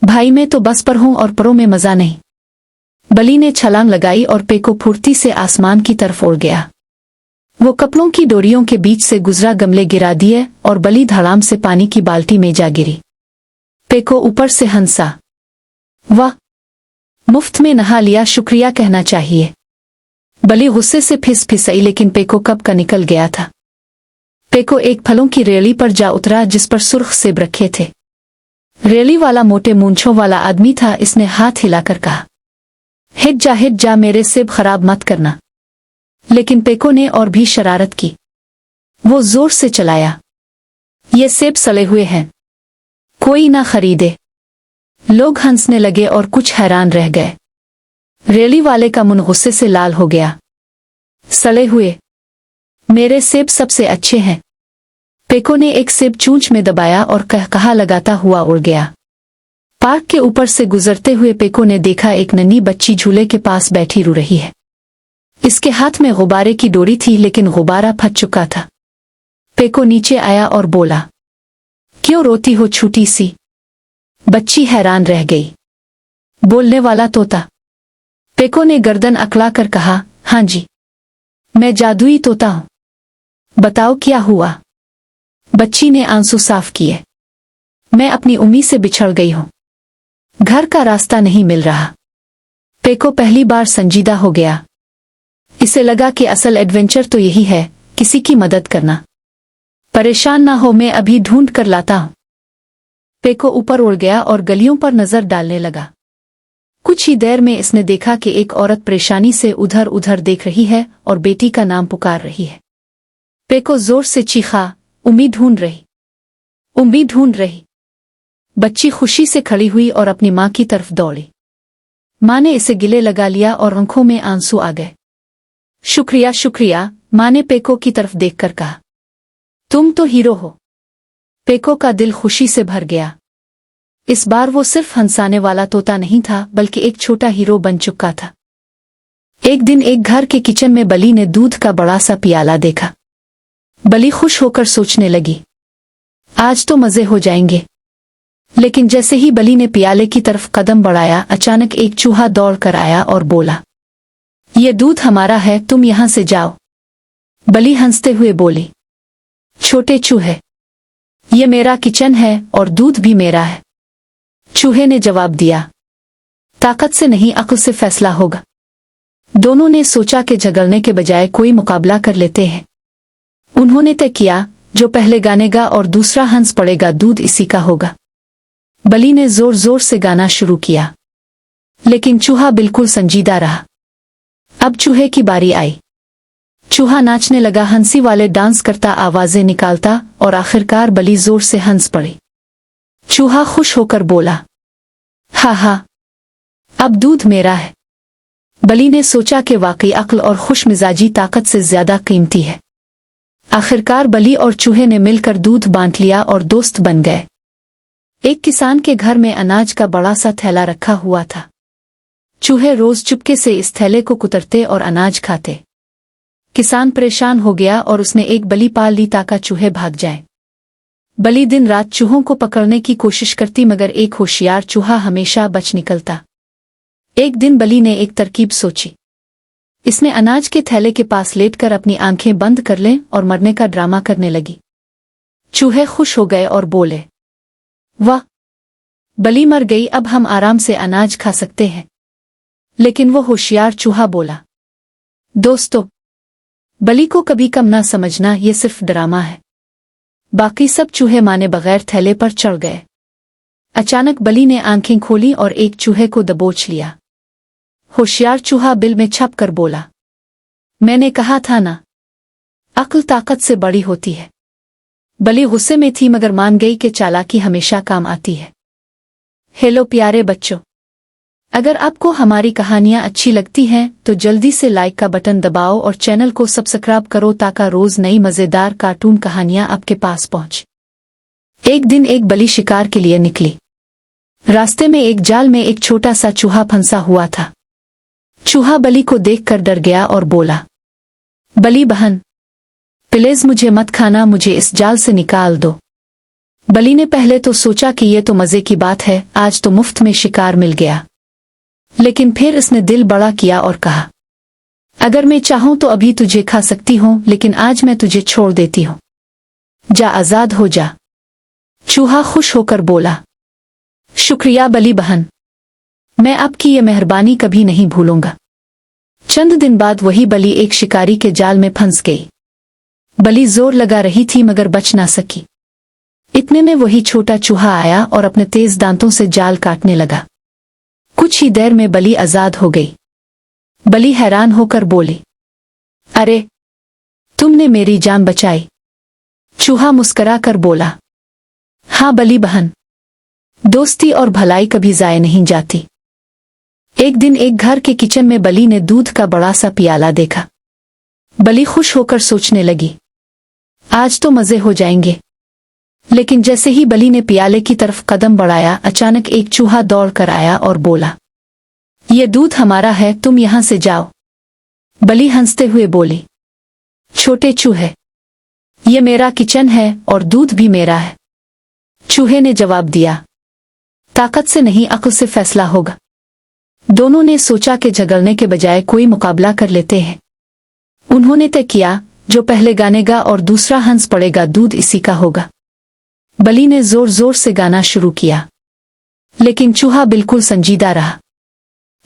भाई, मैं तो बस पर हूं और परों में मजा नहीं। बली ने छलांग लगाई और पेको फुर्ती से आसमान की तरफ उड़ गया। वो कपड़ों की डोरियों के बीच से गुजरा, गमले गिरा दिए और बली धड़ाम से पानी की बाल्टी में जा गिरी। पेको ऊपर से हंसा, वाह, मुफ्त में नहा लिया, शुक्रिया कहना चाहिए। बली गुस्से से फिसफिसाई, लेकिन पेको कब का निकल गया था। पेको एक फलों की रेली पर जा उतरा जिस पर सुर्ख सेब रखे थे। रेली वाला मोटे मूंछों वाला आदमी था। इसने हाथ हिलाकर कहा, हिट जा, मेरे सेब खराब मत करना। लेकिन पेको ने और भी शरारत की। वो जोर से चलाया, ये सेब सड़े हुए हैं, कोई ना खरीदे। लोग हंसने लगे और कुछ हैरान रह गए। रेली वाले का मुंह गुस्से से लाल हो गया। सड़े हुए? मेरे सेब सबसे अच्छे हैं। पेको ने एक सेब चूंच में दबाया और कहा लगाता हुआ उड़ गया। पार्क के ऊपर से गुजरते हुए पेको ने देखा एक नन्ही बच्ची झूले के पास बैठी रो रही है। इसके हाथ में गुब्बारे की डोरी थी, लेकिन गुब्बारा फट चुका था। पेको नीचे आया और बोला, क्यों रोती हो छोटी सी? बच्ची हैरान रह गई। बोलने वाला तोता? पेको ने गर्दन अकड़ा कर कहा, हाँ जी, मैं जादुई तोता हूं। बताओ क्या हुआ? बच्ची ने आंसू साफ किए। मैं अपनी उम्मी से बिछड़ गई हूं। घर का रास्ता नहीं मिल रहा। पेको पहली बार संजीदा हो गया। इसे लगा कि असल एडवेंचर तो यही है, किसी की मदद करना। परेशान ना हो, मैं अभी ढूंढ कर लाता हूं। पेको ऊपर उड़ गया और गलियों पर नजर डालने लगा। कुछ ही देर में इसने देखा कि एक औरत परेशानी से उधर उधर देख रही है और बेटी का नाम पुकार रही है। पेको जोर से चीखा, उम्मीद ढूंढ रही, उम्मीद ढूंढ रही। बच्ची खुशी से खड़ी हुई और अपनी मां की तरफ दौड़ी। मां ने इसे गिले लगा लिया और आंखों में आंसू आ गए। शुक्रिया शुक्रिया, मां ने पेको की तरफ देखकर कहा, तुम तो हीरो हो। पेको का दिल खुशी से भर गया। इस बार वो सिर्फ हंसाने वाला तोता नहीं था, बल्कि एक छोटा हीरो बन चुका था। एक दिन एक घर के किचन में बली ने दूध का बड़ा सा पियाला देखा। बली खुश होकर सोचने लगी, आज तो मजे हो जाएंगे। लेकिन जैसे ही बली ने पियाले की तरफ कदम बढ़ाया, अचानक एक चूहा दौड़ कर आया और बोला, ये दूध हमारा है, तुम यहां से जाओ। बली हंसते हुए बोली, छोटे चूहे, ये मेरा किचन है और दूध भी मेरा है। चूहे ने जवाब दिया, ताकत से नहीं, अक्ल से फैसला होगा। दोनों ने सोचा कि झगड़ने के बजाय कोई मुकाबला कर लेते हैं। उन्होंने तय किया, जो पहले गानेगा और दूसरा हंस पड़ेगा, दूध इसी का होगा। बली ने जोर जोर से गाना शुरू किया, लेकिन चूहा बिल्कुल संजीदा रहा। अब चूहे की बारी आई। चूहा नाचने लगा, हंसी वाले डांस करता, आवाजें निकालता, और आखिरकार बली जोर से हंस पड़ी। चूहा खुश होकर बोला, हा, अब दूध मेरा है। बली ने सोचा कि वाकई अक्ल और खुश मिजाजी ताकत से ज्यादा कीमती है। आखिरकार बली और चूहे ने मिलकर दूध बांट लिया और दोस्त बन गए। एक किसान के घर में अनाज का बड़ा सा थैला रखा हुआ था। चूहे रोज चुपके से इस थैले को कुतरते और अनाज खाते। किसान परेशान हो गया और उसने एक बली पाल ली ताकि चूहे भाग जाएं। बली दिन रात चूहों को पकड़ने की कोशिश करती, मगर एक होशियार चूहा हमेशा बच निकलता। एक दिन बली ने एक तरकीब सोची। इसने अनाज के थैले के पास लेटकर अपनी आंखें बंद कर लें और मरने का ड्रामा करने लगी। चूहे खुश हो गए और बोले, वाह, बली मर गई, अब हम आराम से अनाज खा सकते हैं। लेकिन वो होशियार चूहा बोला, दोस्तों, बली को कभी कम ना समझना, ये सिर्फ ड्रामा है। बाकी सब चूहे माने बगैर थैले पर चढ़ गए। अचानक बली ने आंखें खोली और एक चूहे को दबोच लिया। होशियार चूहा बिल में छप कर बोला, मैंने कहा था ना, अक्ल ताकत से बड़ी होती है। बली गुस्से में थी, मगर मान गई कि चालाकी हमेशा काम आती है। हेलो प्यारे बच्चों, अगर आपको हमारी कहानियां अच्छी लगती हैं तो जल्दी से लाइक का बटन दबाओ और चैनल को सब्सक्राइब करो ताकि रोज नई मजेदार कार्टून कहानियां आपके पास पहुंच। एक दिन एक बली शिकार के लिए निकली। रास्ते में एक जाल में एक छोटा सा चूहा फंसा हुआ था। चूहा बली को देखकर डर गया और बोला, बली बहन, प्लीज मुझे मत खाना, मुझे इस जाल से निकाल दो। बली ने पहले तो सोचा कि ये तो मजे की बात है, आज तो मुफ्त में शिकार मिल गया। लेकिन फिर इसने दिल बड़ा किया और कहा, अगर मैं चाहूं तो अभी तुझे खा सकती हूं, लेकिन आज मैं तुझे छोड़ देती हूं। जा, आजाद हो जा। चूहा खुश होकर बोला, शुक्रिया बली बहन, मैं आपकी ये मेहरबानी कभी नहीं भूलूंगा। चंद दिन बाद वही बली एक शिकारी के जाल में फंस गई। बली जोर लगा रही थी मगर बच ना सकी। इतने में वही छोटा चूहा आया और अपने तेज दांतों से जाल काटने लगा। कुछ ही देर में बलि आजाद हो गई। बलि हैरान होकर बोली, अरे, तुमने मेरी जान बचाई। चूहा मुस्करा कर बोला, हाँ बलि बहन, दोस्ती और भलाई कभी जाए नहीं जाती। एक दिन एक घर के किचन में बलि ने दूध का बड़ा सा प्याला देखा। बलि खुश होकर सोचने लगी, आज तो मजे हो जाएंगे। लेकिन जैसे ही बलि ने प्याले की तरफ कदम बढ़ाया, अचानक एक चूहा दौड़ कर आया और बोला, ये दूध हमारा है, तुम यहां से जाओ। बलि हंसते हुए बोली, छोटे चूहे, ये मेरा किचन है और दूध भी मेरा है। चूहे ने जवाब दिया, ताकत से नहीं, अक्ल से फैसला होगा। दोनों ने सोचा कि झगड़ने के बजाय कोई मुकाबला कर लेते हैं। उन्होंने तय किया, जो पहले गानेगा और दूसरा हंस पड़ेगा, दूध इसी का होगा। बलि ने जोर जोर से गाना शुरू किया, लेकिन चूहा बिल्कुल संजीदा रहा।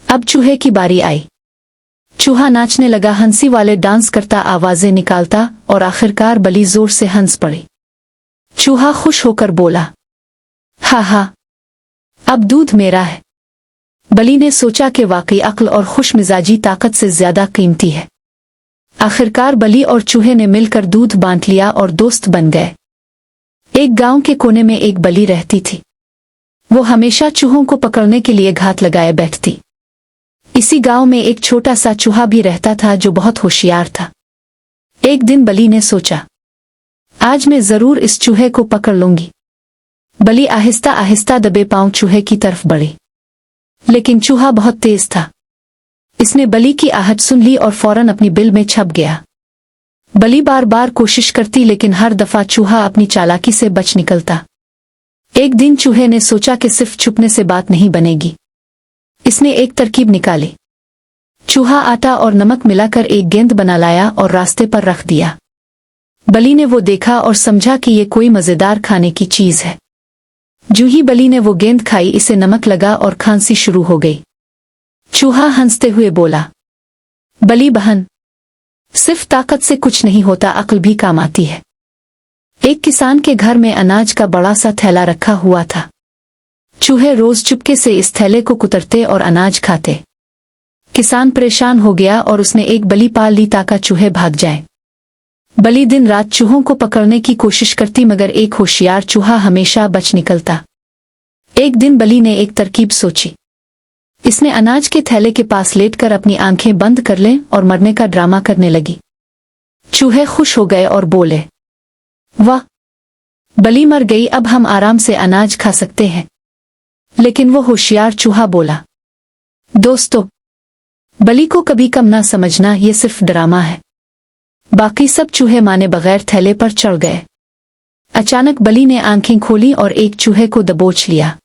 अब चूहे की बारी आई। चूहा नाचने लगा, हंसी वाले डांस करता, आवाजें निकालता, और आखिरकार बलि जोर से हंस पड़ी। चूहा खुश होकर बोला, हा हा, अब दूध मेरा है। बलि ने सोचा कि वाकई अक्ल और खुश मिजाजी ताकत से ज्यादा कीमती है। आखिरकार बलि और चूहे ने मिलकर दूध बांट लिया और दोस्त बन गए। एक गांव के कोने में एक बलि रहती थी। वो हमेशा चूहों को पकड़ने के लिए घात लगाए बैठती। इसी गांव में एक छोटा सा चूहा भी रहता था जो बहुत होशियार था। एक दिन बलि ने सोचा, आज मैं जरूर इस चूहे को पकड़ लूंगी। बलि आहिस्ता आहिस्ता दबे पांव चूहे की तरफ बढ़ी, लेकिन चूहा बहुत तेज था। इसने बलि की आहट सुन ली और फौरन अपनी बिल में छप गया। बलि बार बार कोशिश करती, लेकिन हर दफा चूहा अपनी चालाकी से बच निकलता। एक दिन चूहे ने सोचा कि सिर्फ छुपने से बात नहीं बनेगी। इसने एक तरकीब निकाली। चूहा आटा और नमक मिलाकर एक गेंद बना लाया और रास्ते पर रख दिया। बलि ने वो देखा और समझा कि ये कोई मजेदार खाने की चीज है। जो ही बलि ने वो गेंद खाई, इसे नमक लगा और खांसी शुरू हो गई। चूहा हंसते हुए बोला, बलि बहन, सिर्फ ताकत से कुछ नहीं होता, अक्ल भी काम आती है। एक किसान के घर में अनाज का बड़ा सा थैला रखा हुआ था। चूहे रोज चुपके से इस थैले को कुतरते और अनाज खाते। किसान परेशान हो गया और उसने एक बलि पाल ली ताकि चूहे भाग जाएं। बलि दिन रात चूहों को पकड़ने की कोशिश करती, मगर एक होशियार चूहा हमेशा बच निकलता। एक दिन बलि ने एक तरकीब सोची। इसने अनाज के थैले के पास लेटकर अपनी आंखें बंद कर लें और मरने का ड्रामा करने लगी। चूहे खुश हो गए और बोले, वाह, बलि मर गई, अब हम आराम से अनाज खा सकते हैं। लेकिन वो होशियार चूहा बोला, दोस्तों, बलि को कभी कम ना समझना, ये सिर्फ ड्रामा है। बाकी सब चूहे माने बगैर थैले पर चढ़ गए। अचानक बलि ने आंखें खोली और एक चूहे को दबोच लिया।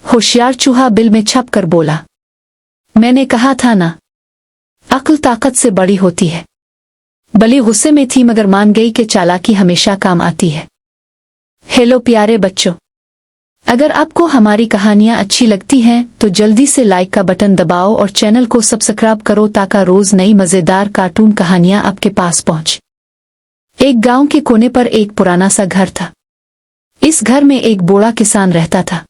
होशियार चूहा बिल में छप कर बोला, मैंने कहा था ना, अक्ल ताकत से बड़ी होती है। बलि गुस्से में थी, मगर मान गई कि चालाकी हमेशा काम आती है। हेलो प्यारे बच्चों, अगर आपको हमारी कहानियां अच्छी लगती हैं तो जल्दी से लाइक का बटन दबाओ और चैनल को सब्सक्राइब करो ताकि रोज नई मजेदार कार्टून कहानियां आपके पास पहुंच। एक गांव के कोने पर एक पुराना सा घर था। इस घर में एक बूढ़ा किसान रहता था।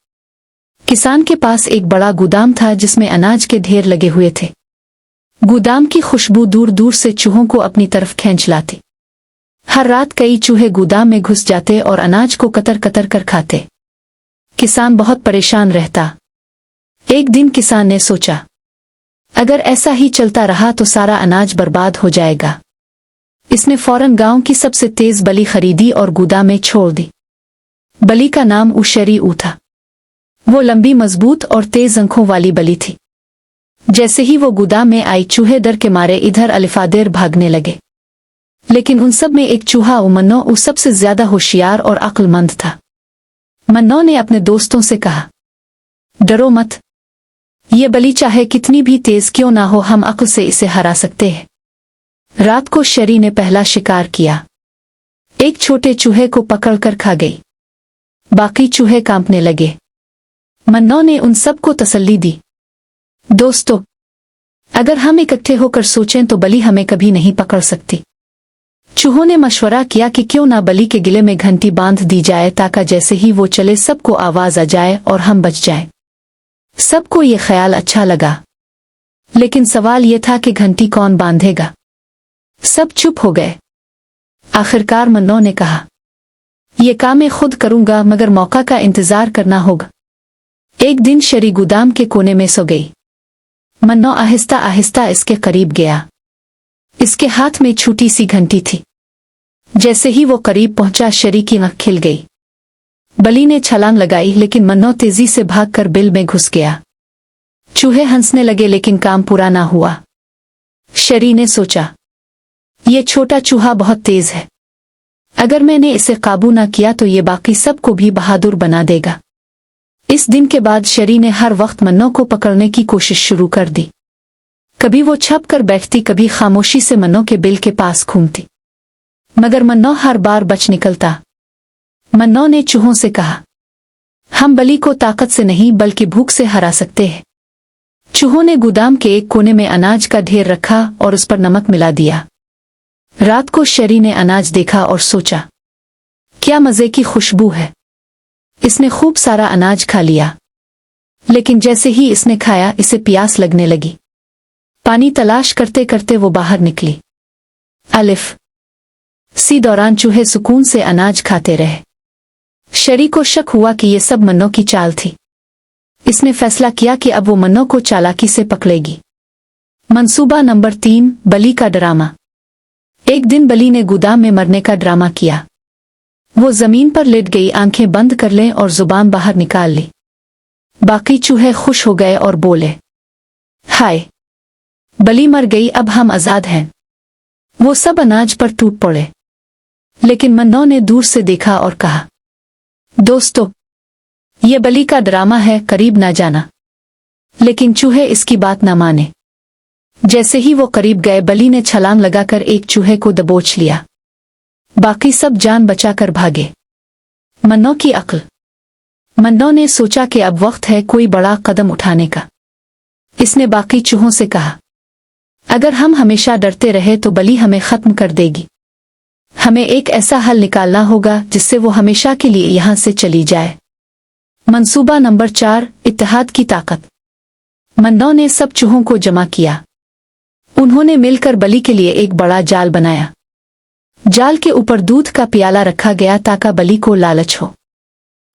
किसान के पास एक बड़ा गोदाम था जिसमें अनाज के ढेर लगे हुए थे। गोदाम की खुशबू दूर दूर से चूहों को अपनी तरफ खींच लाती। हर रात कई चूहे गोदाम में घुस जाते और अनाज को कतर कतर कर खाते। किसान बहुत परेशान रहता। एक दिन किसान ने सोचा, अगर ऐसा ही चलता रहा तो सारा अनाज बर्बाद हो जाएगा। इसने फौरन गांव की सबसे तेज बलि खरीदी और गोदाम में छोड़ दी। बलि का नाम उशरी ऊ था। वो लंबी, मजबूत और तेज आंखों वाली बलि थी। जैसे ही वो गोदाम में आई, चूहे डर के मारे इधर अलिफादेर भागने लगे। लेकिन उन सब में एक चूहा मन्नो वो सबसे ज्यादा होशियार और अक्लमंद था। मन्नो ने अपने दोस्तों से कहा, डरो मत, ये बलि चाहे कितनी भी तेज क्यों ना हो, हम अक्ल से इसे हरा सकते हैं। रात को शरी ने पहला शिकार किया। एक छोटे चूहे को पकड़कर खा गई। बाकी चूहे कांपने लगे। मन्नो ने उन सबको तसल्ली दी, दोस्तों, अगर हम इकट्ठे होकर सोचें तो बलि हमें कभी नहीं पकड़ सकती। चूहों ने मशवरा किया कि क्यों ना बलि के गिले में घंटी बांध दी जाए ताकि जैसे ही वो चले सबको आवाज आ जाए और हम बच जाए। सबको ये ख्याल अच्छा लगा, लेकिन सवाल ये था कि घंटी कौन बांधेगा। सब चुप हो गए। आखिरकार मन्नो ने कहा, ये काम मैं खुद करूंगा, मगर मौका का इंतजार करना होगा। एक दिन शरी गोदाम के कोने में सो गई। मन्नो आहिस्ता आहिस्ता इसके करीब गया। इसके हाथ में छोटी सी घंटी थी। जैसे ही वो करीब पहुंचा, शरी की आंख खिल गई। बलि ने छलांग लगाई, लेकिन मन्नो तेजी से भागकर बिल में घुस गया। चूहे हंसने लगे, लेकिन काम पूरा ना हुआ। शरी ने सोचा, ये छोटा चूहा बहुत तेज है। अगर मैंने इसे काबू ना किया तो ये बाकी सबको भी बहादुर बना देगा। इस दिन के बाद शरी ने हर वक्त मन्नो को पकड़ने की कोशिश शुरू कर दी। कभी वो छप कर बैठती, कभी खामोशी से मन्नो के बिल के पास घूमती, मगर मन्नो हर बार बच निकलता। मन्नो ने चूहों से कहा, हम बलि को ताकत से नहीं बल्कि भूख से हरा सकते हैं। चूहों ने गोदाम के एक कोने में अनाज का ढेर रखा और उस पर नमक मिला दिया। रात को शरी ने अनाज देखा और सोचा, क्या मजे की खुशबू है। इसने खूब सारा अनाज खा लिया, लेकिन जैसे ही इसने खाया, इसे प्यास लगने लगी। पानी तलाश करते करते वो बाहर निकली। अलिफ सी दौरान चूहे सुकून से अनाज खाते रहे। शरी को शक हुआ कि ये सब मन्नो की चाल थी। इसने फैसला किया कि अब वो मन्नो को चालाकी से पकड़ेगी। मंसूबा नंबर 3, बलि का ड्रामा। एक दिन बलि ने गोदाम में मरने का ड्रामा किया। वो जमीन पर लेट गई, आंखें बंद कर ले और जुबान बाहर निकाल ली। बाकी चूहे खुश हो गए और बोले, हाय, बलि मर गई, अब हम आजाद हैं। वो सब अनाज पर टूट पड़े, लेकिन मन्नो ने दूर से देखा और कहा, दोस्तों, ये बलि का ड्रामा है, करीब ना जाना। लेकिन चूहे इसकी बात ना माने। जैसे ही वो करीब गए, बलि ने छलांग लगाकर एक चूहे को दबोच लिया। बाकी सब जान बचाकर भागे। मन्नो की अक्ल। मन्नो ने सोचा कि अब वक्त है कोई बड़ा कदम उठाने का। इसने बाकी चूहों से कहा, अगर हम हमेशा डरते रहे तो बलि हमें खत्म कर देगी। हमें एक ऐसा हल निकालना होगा जिससे वो हमेशा के लिए यहां से चली जाए। मंसूबा नंबर 4, इत्तेहाद की ताकत। मन्नो ने सब चूहों को जमा किया। उन्होंने मिलकर बलि के लिए एक बड़ा जाल बनाया। जाल के ऊपर दूध का प्याला रखा गया ताकि बलि को लालच हो।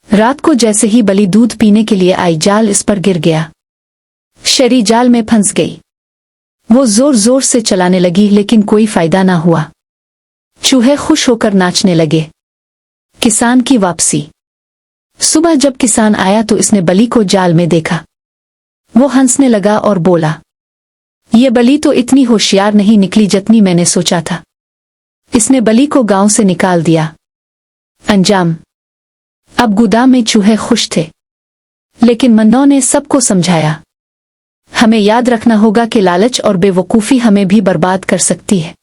रात को जैसे ही बलि दूध पीने के लिए आई, जाल इस पर गिर गया। शरी जाल में फंस गई। वो जोर जोर से चलाने लगी, लेकिन कोई फायदा ना हुआ। चूहे खुश होकर नाचने लगे। किसान की वापसी। सुबह जब किसान आया तो इसने बलि को जाल में देखा। वो हंसने लगा और बोला, ये बलि तो इतनी होशियार नहीं निकली जितनी मैंने सोचा था। इसने बलि को गांव से निकाल दिया। अंजाम। अब गोदाम में चूहे खुश थे, लेकिन मन्नो ने सबको समझाया, हमें याद रखना होगा कि लालच और बेवकूफ़ी हमें भी बर्बाद कर सकती है।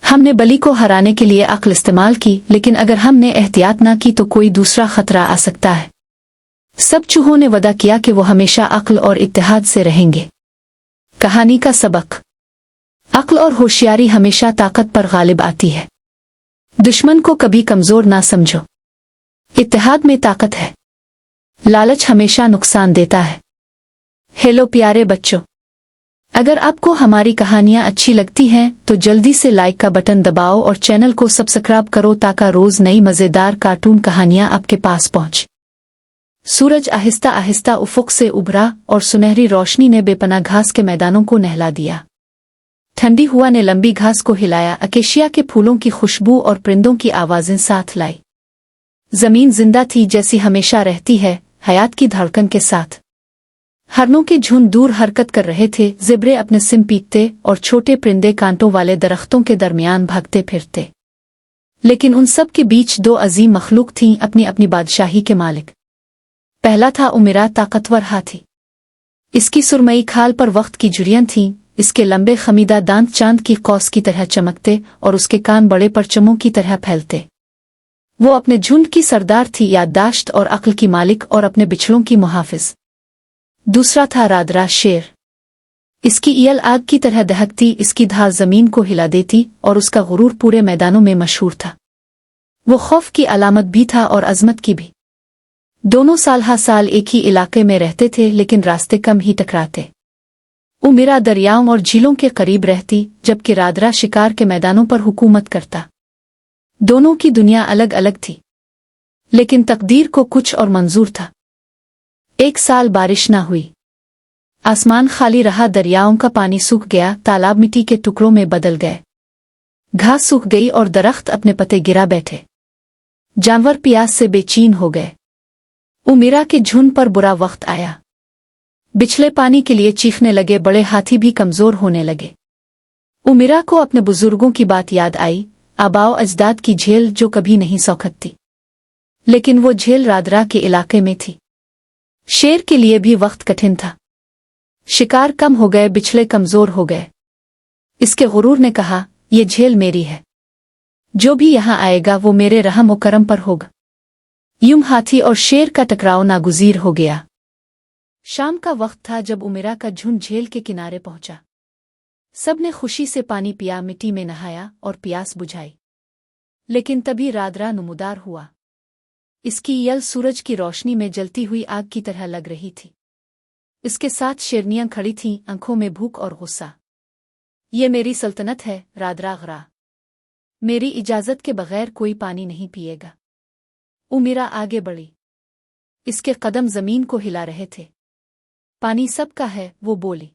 हमने बलि को हराने के लिए अक्ल इस्तेमाल की, लेकिन अगर हमने एहतियात ना की तो कोई दूसरा खतरा आ सकता है। सब चूहों ने वादा किया कि वो हमेशा अक्ल और इत्तेहाद से रहेंगे। कहानी का सबक। अक्ल और होशियारी हमेशा ताकत पर गालिब आती है। दुश्मन को कभी कमजोर ना समझो। इत्तेहाद में ताकत है। लालच हमेशा नुकसान देता है। हेलो प्यारे बच्चों, अगर आपको हमारी कहानियां अच्छी लगती हैं तो जल्दी से लाइक का बटन दबाओ और चैनल को सब्सक्राइब करो ताकि रोज नई मजेदार कार्टून कहानियां आपके पास पहुंच। सूरज आहिस्ता आहिस्ता उफुक से उभरा और सुनहरी रोशनी ने बेपनाह घास के मैदानों को नहला दिया। ठंडी हवा ने लंबी घास को हिलाया, अकेशिया के फूलों की खुशबू और परिंदों की आवाजें साथ लाई। जमीन जिंदा थी जैसी हमेशा रहती है, हयात की धड़कन के साथ। हरनों के झुंड दूर हरकत कर रहे थे, ज़ेब्रे अपने सिम पीटते और छोटे परिंदे कांटों वाले दरख्तों के दरमियान भागते फिरते। लेकिन उन सब के बीच दो अजीम मखलूक थीं, अपनी अपनी बादशाही के मालिक। पहला था उमेरा, ताकतवर हाथी। इसकी सुरमई खाल पर वक्त की झुर्रियां थीं, इसके लंबे खमीदा दांत चांद की कौस की तरह चमकते और उसके कान बड़े परचमों की तरह फैलते। वो अपने झुंड की सरदार थी, याददाश्त और अक्ल की मालिक और अपने बिछड़ों की मुहाफिज। दूसरा था रादरा, शेर। इसकी ईल आग की तरह दहकती, इसकी धार जमीन को हिला देती और उसका गुरूर पूरे मैदानों में मशहूर था। वो खौफ की अलामत भी था और अजमत की भी। दोनों साल हा साल एक ही इलाके में रहते थे, लेकिन रास्ते कम ही टकराते। उमिरा दरियाओं और झीलों के करीब रहती, जबकि रादरा शिकार के मैदानों पर हुकूमत करता। दोनों की दुनिया अलग अलग थी, लेकिन तकदीर को कुछ और मंजूर था। एक साल बारिश ना हुई, आसमान खाली रहा, दरियाओं का पानी सूख गया, तालाब मिट्टी के टुकड़ों में बदल गए, घास सूख गई और दरख्त अपने पते गिरा बैठे। जानवर प्यास से बेचैन हो गए। उमिरा के झुंड पर बुरा वक्त आया। बिछले पानी के लिए चीखने लगे, बड़े हाथी भी कमजोर होने लगे। उमिरा को अपने बुजुर्गों की बात याद आई, आबाओ अजदाद की झेल जो कभी नहीं सौखत थी, लेकिन वो झेल रादरा के इलाके में थी। शेर के लिए भी वक्त कठिन था। शिकार कम हो गए, बिछले कमजोर हो गए। इसके गुरूर ने कहा, ये झेल मेरी है, जो भी यहां आएगा वो मेरे रहम व करम पर होगा। यूं हाथी और शेर का टकराव नागुजीर हो गया। शाम का वक्त था जब उमिरा का झुंड झेल के किनारे पहुंचा। सबने खुशी से पानी पिया, मिट्टी में नहाया और प्यास बुझाई। लेकिन तभी रादरा नमूदार हुआ। इसकी यल सूरज की रोशनी में जलती हुई आग की तरह लग रही थी। इसके साथ शेरनियां खड़ी थीं, आंखों में भूख और गुस्सा। ये मेरी सल्तनत है, रादरा गरा। मेरी इजाजत के बगैर कोई पानी नहीं पिएगा। उमिरा आगे बढ़ी। इसके कदम जमीन को हिला रहे थे। पानी सबका है, वो बोली।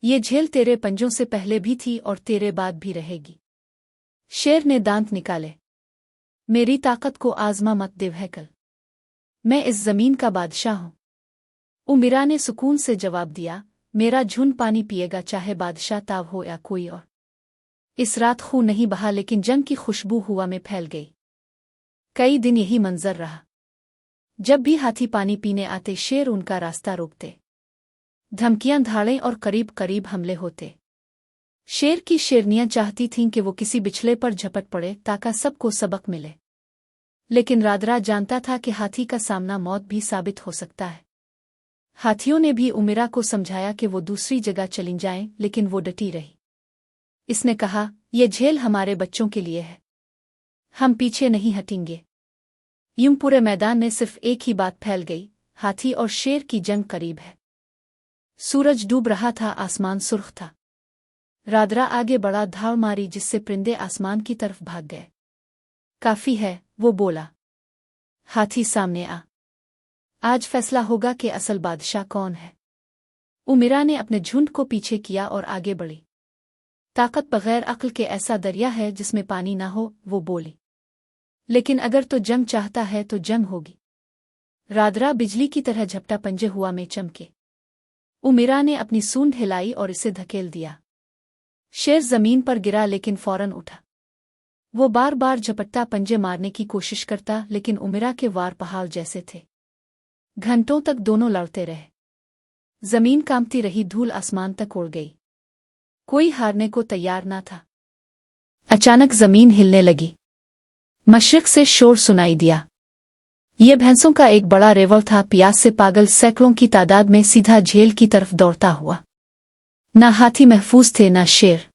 ये झेल तेरे पंजों से पहले भी थी और तेरे बाद भी रहेगी। शेर ने दांत निकाले। मेरी ताकत को आजमा मत देवहकल, मैं इस जमीन का बादशाह हूं। उमिरा ने सुकून से जवाब दिया, मेरा झुंड पानी पिएगा, चाहे बादशाह ताव हो या कोई और। इस रात खून नहीं बहा, लेकिन जंग की खुशबू हवा में फैल गई। कई दिन यही मंजर रहा। जब भी हाथी पानी पीने आते, शेर उनका रास्ता रोकते। धमकियां, धाड़ें और करीब करीब हमले होते। शेर की शेरनियां चाहती थीं कि वो किसी बिछले पर झपट पड़े ताकि सबको सबक मिले। लेकिन रादरा जानता था कि हाथी का सामना मौत भी साबित हो सकता है। हाथियों ने भी उमिरा को समझाया कि वो दूसरी जगह चली जाएं, लेकिन वो डटी रही। इसने कहा, ये झेल हमारे बच्चों के लिए है, हम पीछे नहीं हटेंगे। यूं पूरे मैदान में सिर्फ एक ही बात फैल गई, हाथी और शेर की जंग करीब है। सूरज डूब रहा था, आसमान सुर्ख था। रादरा आगे बढ़ा, धाड़ मारी, जिससे परिंदे आसमान की तरफ भाग गए। काफी है, वो बोला। हाथी सामने आ, आज फैसला होगा कि असल बादशाह कौन है। उमिरा ने अपने झुंड को पीछे किया और आगे बढ़ी। ताकत बगैर अक्ल के ऐसा दरिया है जिसमें पानी ना हो, वो बोली। लेकिन अगर तो जंग चाहता है तो जंग होगी। रादरा बिजली की तरह झपटा, पंजे हुआ में चमके। उमिरा ने अपनी सूंड हिलाई और इसे धकेल दिया। शेर जमीन पर गिरा, लेकिन फौरन उठा। वो बार बार झपटता, पंजे मारने की कोशिश करता, लेकिन उमिरा के वार पहाड़ जैसे थे। घंटों तक दोनों लड़ते रहे। जमीन कांपती रही, धूल आसमान तक उड़ गई। कोई हारने को तैयार ना था। अचानक जमीन हिलने लगी। मशरिक से शोर सुनाई दिया। ये भैंसों का एक बड़ा रेवल था, प्यास से पागल सैकड़ों की तादाद में सीधा झेल की तरफ दौड़ता हुआ। ना हाथी महफूज थे, ना शेर।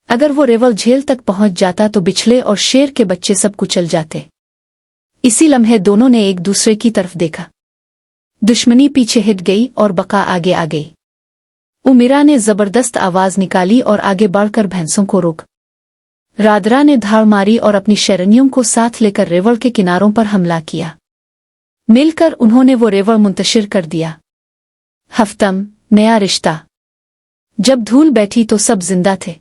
अगर वो रेवल झेल तक पहुंच जाता तो बिछले और शेर के बच्चे सब कुचल जाते। इसी लम्हे दोनों ने एक दूसरे की तरफ देखा। दुश्मनी पीछे हट गई और बका आगे आ गई। उमिरा ने जबरदस्त आवाज निकाली और आगे बढ़कर भैंसों को रोक। रादरा ने धाड़ मारी और अपनी शेरनियों को साथ लेकर रेवल के किनारों पर हमला किया। मिलकर उन्होंने वो रेवल मुंतशिर कर दिया। हफ्तम, नया रिश्ता। जब धूल बैठी तो सब जिंदा थे।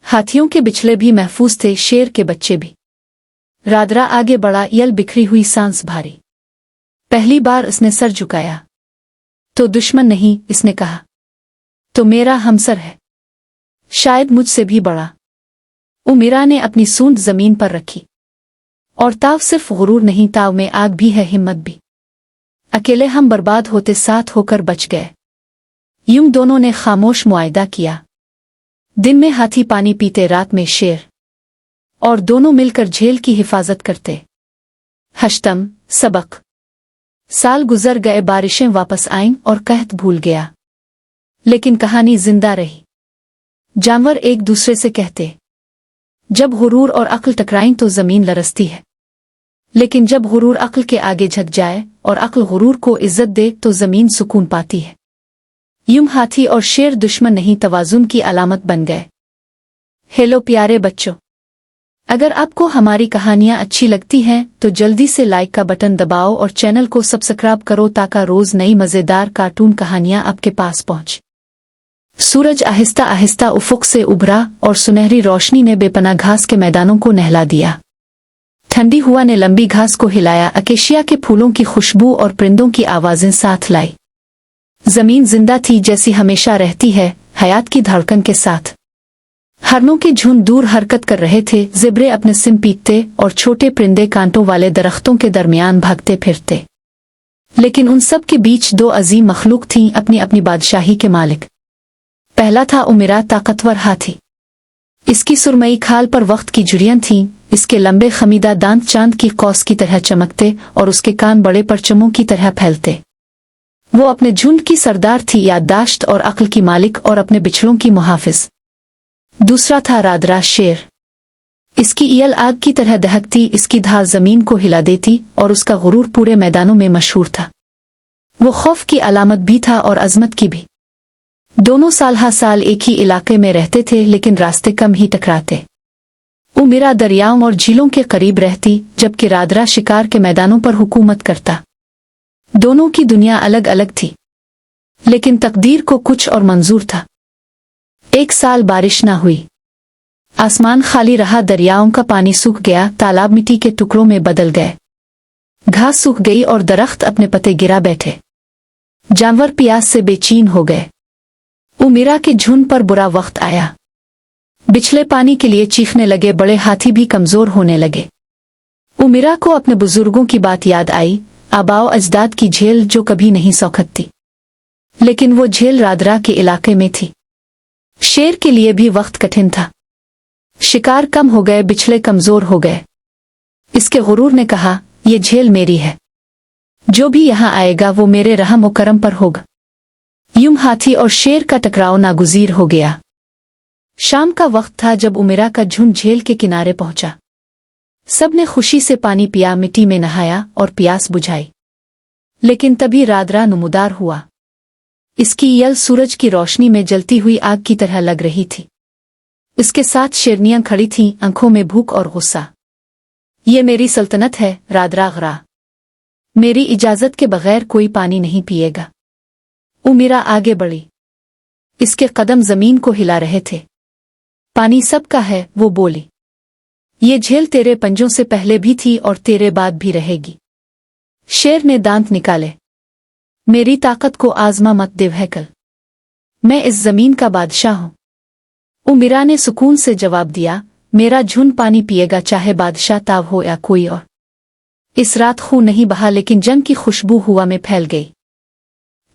हाथियों के बिछले भी महफूज थे, शेर के बच्चे भी। रादरा आगे बढ़ा, यल बिखरी हुई, सांस भारी। पहली बार उसने सर झुकाया। तो दुश्मन नहीं, इसने कहा, तो मेरा हमसर है, शायद मुझसे भी बड़ा। उमिरा ने अपनी सूंड जमीन पर रखी। और ताव सिर्फ गुरूर नहीं, ताव में आग भी है, हिम्मत भी। अकेले हम बर्बाद होते, साथ होकर बच गए। यूं दोनों ने खामोश मुआयदा किया। दिन में हाथी पानी पीते, रात में शेर, और दोनों मिलकर झेल की हिफाजत करते। हश्तम, सबक। साल गुजर गए, बारिशें वापस आईं और कहत भूल गया। लेकिन कहानी जिंदा रही। जानवर एक दूसरे से कहते, जब गुरूर और अक्ल टकराएं तो जमीन लरसती है, लेकिन जब गुरूर अक्ल के आगे झुक जाए और अक्ल गुरूर को इज्जत दे तो जमीन सुकून पाती है। यूं हाथी और शेर दुश्मन नहीं, तवाजुन की अलामत बन गए। हेलो प्यारे बच्चों, अगर आपको हमारी कहानियां अच्छी लगती हैं तो जल्दी से लाइक का बटन दबाओ और चैनल को सब्सक्राइब करो ताकि रोज नई मजेदार कार्टून कहानियां आपके पास पहुंच। सूरज आहिस्ता आहिस्ता उफुक से उभरा और सुनहरी रोशनी ने बेपनाह घास के मैदानों को नहला दिया। ठंडी हवा ने लंबी घास को हिलाया, अकेशिया के फूलों की खुशबू और परिंदों की आवाजें साथ लाई। जमीन जिंदा थी जैसी हमेशा रहती है, हयात की धड़कन के साथ। हरनों के झुंड दूर हरकत कर रहे थे, ज़ेब्रे अपने सिम पीटते और छोटे परिंदे कांटों वाले दरख्तों के दरमियान भागते फिरते। लेकिन उन सब के बीच दो अजीम मखलूक थीं, अपनी अपनी बादशाही के मालिक। पहला था उमिरा, ताकतवर हाथी। इसकी सुरमई खाल पर वक्त की जुड़ियां थीं, इसके लंबे खमीदा दांत चांद की कौस की तरह चमकते और उसके कान बड़े परचमों की तरह फैलते। वो अपने झुंड की सरदार थी, याददाश्त और अक्ल की मालिक और अपने बिछड़ों की मुहाफिज। दूसरा था रादरा, शेर। इसकी ईल आग की तरह दहकती, इसकी धार जमीन को हिला देती और उसका गुरूर पूरे मैदानों में मशहूर था। वो खौफ की अलामत भी था और अजमत की भी। दोनों साल हर साल एक ही इलाके में रहते थे, लेकिन रास्ते कम ही टकराते। उमिरा दरियाओं और झीलों के करीब रहती, जबकि रादरा शिकार के मैदानों पर हुकूमत करता। दोनों की दुनिया अलग अलग थी, लेकिन तकदीर को कुछ और मंजूर था। एक साल बारिश ना हुई, आसमान खाली रहा, दरियाओं का पानी सूख गया, तालाब मिट्टी के टुकड़ों में बदल गए, घास सूख गई और दरख्त अपने पत्ते गिरा बैठे। जानवर प्यास से बेचैन हो गए। उमिरा के झुंड पर बुरा वक्त आया। बिछले पानी के लिए चीखने लगे, बड़े हाथी भी कमजोर होने लगे। उमिरा को अपने बुजुर्गों की बात याद आई, आबाओ अजदाद की झेल जो कभी नहीं सौखती। लेकिन वो झेल रादरा के इलाके में थी। शेर के लिए भी वक्त कठिन था। शिकार कम हो गए, बिछले कमजोर हो गए। इसके गुरूर ने कहा, ये झेल मेरी है, जो भी यहाँ आएगा वो मेरे रहम और करम पर होगा। यूं हाथी और शेर का टकराव नागुजीर हो गया। शाम का वक्त था जब उमिरा का झुंड झेल के किनारे पहुंचा। सब ने खुशी से पानी पिया, मिट्टी में नहाया और प्यास बुझाई। लेकिन तभी रादरा नमूदार हुआ। इसकी ईल सूरज की रोशनी में जलती हुई आग की तरह लग रही थी। इसके साथ शेरनियां खड़ी थीं, आंखों में भूख और गुस्सा। ये मेरी सल्तनत है, रादरा गरा। मेरी इजाजत के बगैर कोई पानी नहीं पिएगा। उमिरा आगे बढ़ी। इसके कदम जमीन को हिला रहे थे। पानी सबका है, वो बोली। ये झेल तेरे पंजों से पहले भी थी और तेरे बाद भी रहेगी। शेर ने दांत निकाले। मेरी ताकत को आजमा मत देवहकल, मैं इस जमीन का बादशाह हूं। उमिरा ने सुकून से जवाब दिया, मेरा झुंड पानी पिएगा, चाहे बादशाह ताव हो या कोई और। इस रात खून नहीं बहा, लेकिन जंग की खुशबू हवा में फैल गई।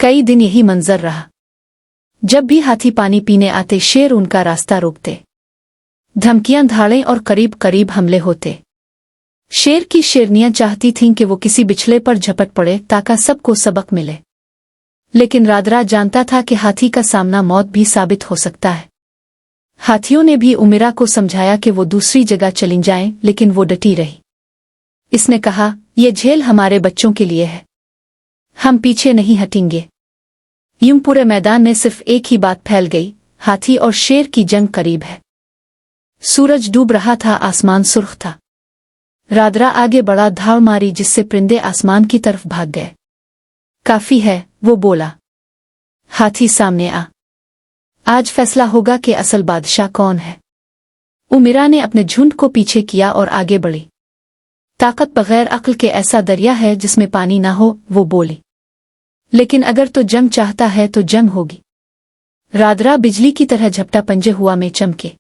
कई दिन यही मंजर रहा। जब भी हाथी पानी पीने आते, शेर उनका रास्ता रोकते। धमकियां, धाड़ें और करीब करीब हमले होते। शेर की शेरनियां चाहती थीं कि वो किसी बिछले पर झपट पड़े ताकि सबको सबक मिले। लेकिन रादरा जानता था कि हाथी का सामना मौत भी साबित हो सकता है। हाथियों ने भी उमिरा को समझाया कि वो दूसरी जगह चली जाएं, लेकिन वो डटी रही। इसने कहा, ये झेल हमारे बच्चों के लिए है, हम पीछे नहीं हटेंगे। यूं पूरे मैदान में सिर्फ एक ही बात फैल गई, हाथी और शेर की जंग करीब है। सूरज डूब रहा था, आसमान सुर्ख था। रादरा आगे बढ़ा, धाव मारी, जिससे परिंदे आसमान की तरफ भाग गए। काफी है, वो बोला। हाथी सामने आ, आज फैसला होगा कि असल बादशाह कौन है। उमिरा ने अपने झुंड को पीछे किया और आगे बढ़ी। ताकत बगैर अक्ल के ऐसा दरिया है जिसमें पानी ना हो, वो बोली। लेकिन अगर तो जंग चाहता है तो जंग होगी। रादरा बिजली की तरह झपटा, पंजे हुआ में चमके।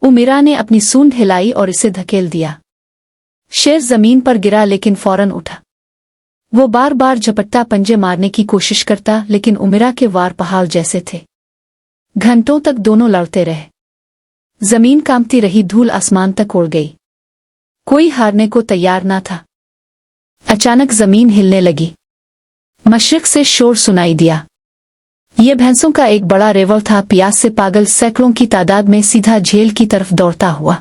उमिरा ने अपनी सूंड हिलाई और इसे धकेल दिया। शेर जमीन पर गिरा, लेकिन फौरन उठा। वो बार बार झपटता, पंजे मारने की कोशिश करता, लेकिन उमिरा के वार पहाड़ जैसे थे। घंटों तक दोनों लड़ते रहे। जमीन कांपती रही, धूल आसमान तक उड़ गई। कोई हारने को तैयार ना था। अचानक जमीन हिलने लगी। मशरिक से शोर सुनाई दिया। ये भैंसों का एक बड़ा रेवल था, प्यास से पागल सैकड़ों की तादाद में सीधा झील की तरफ दौड़ता हुआ।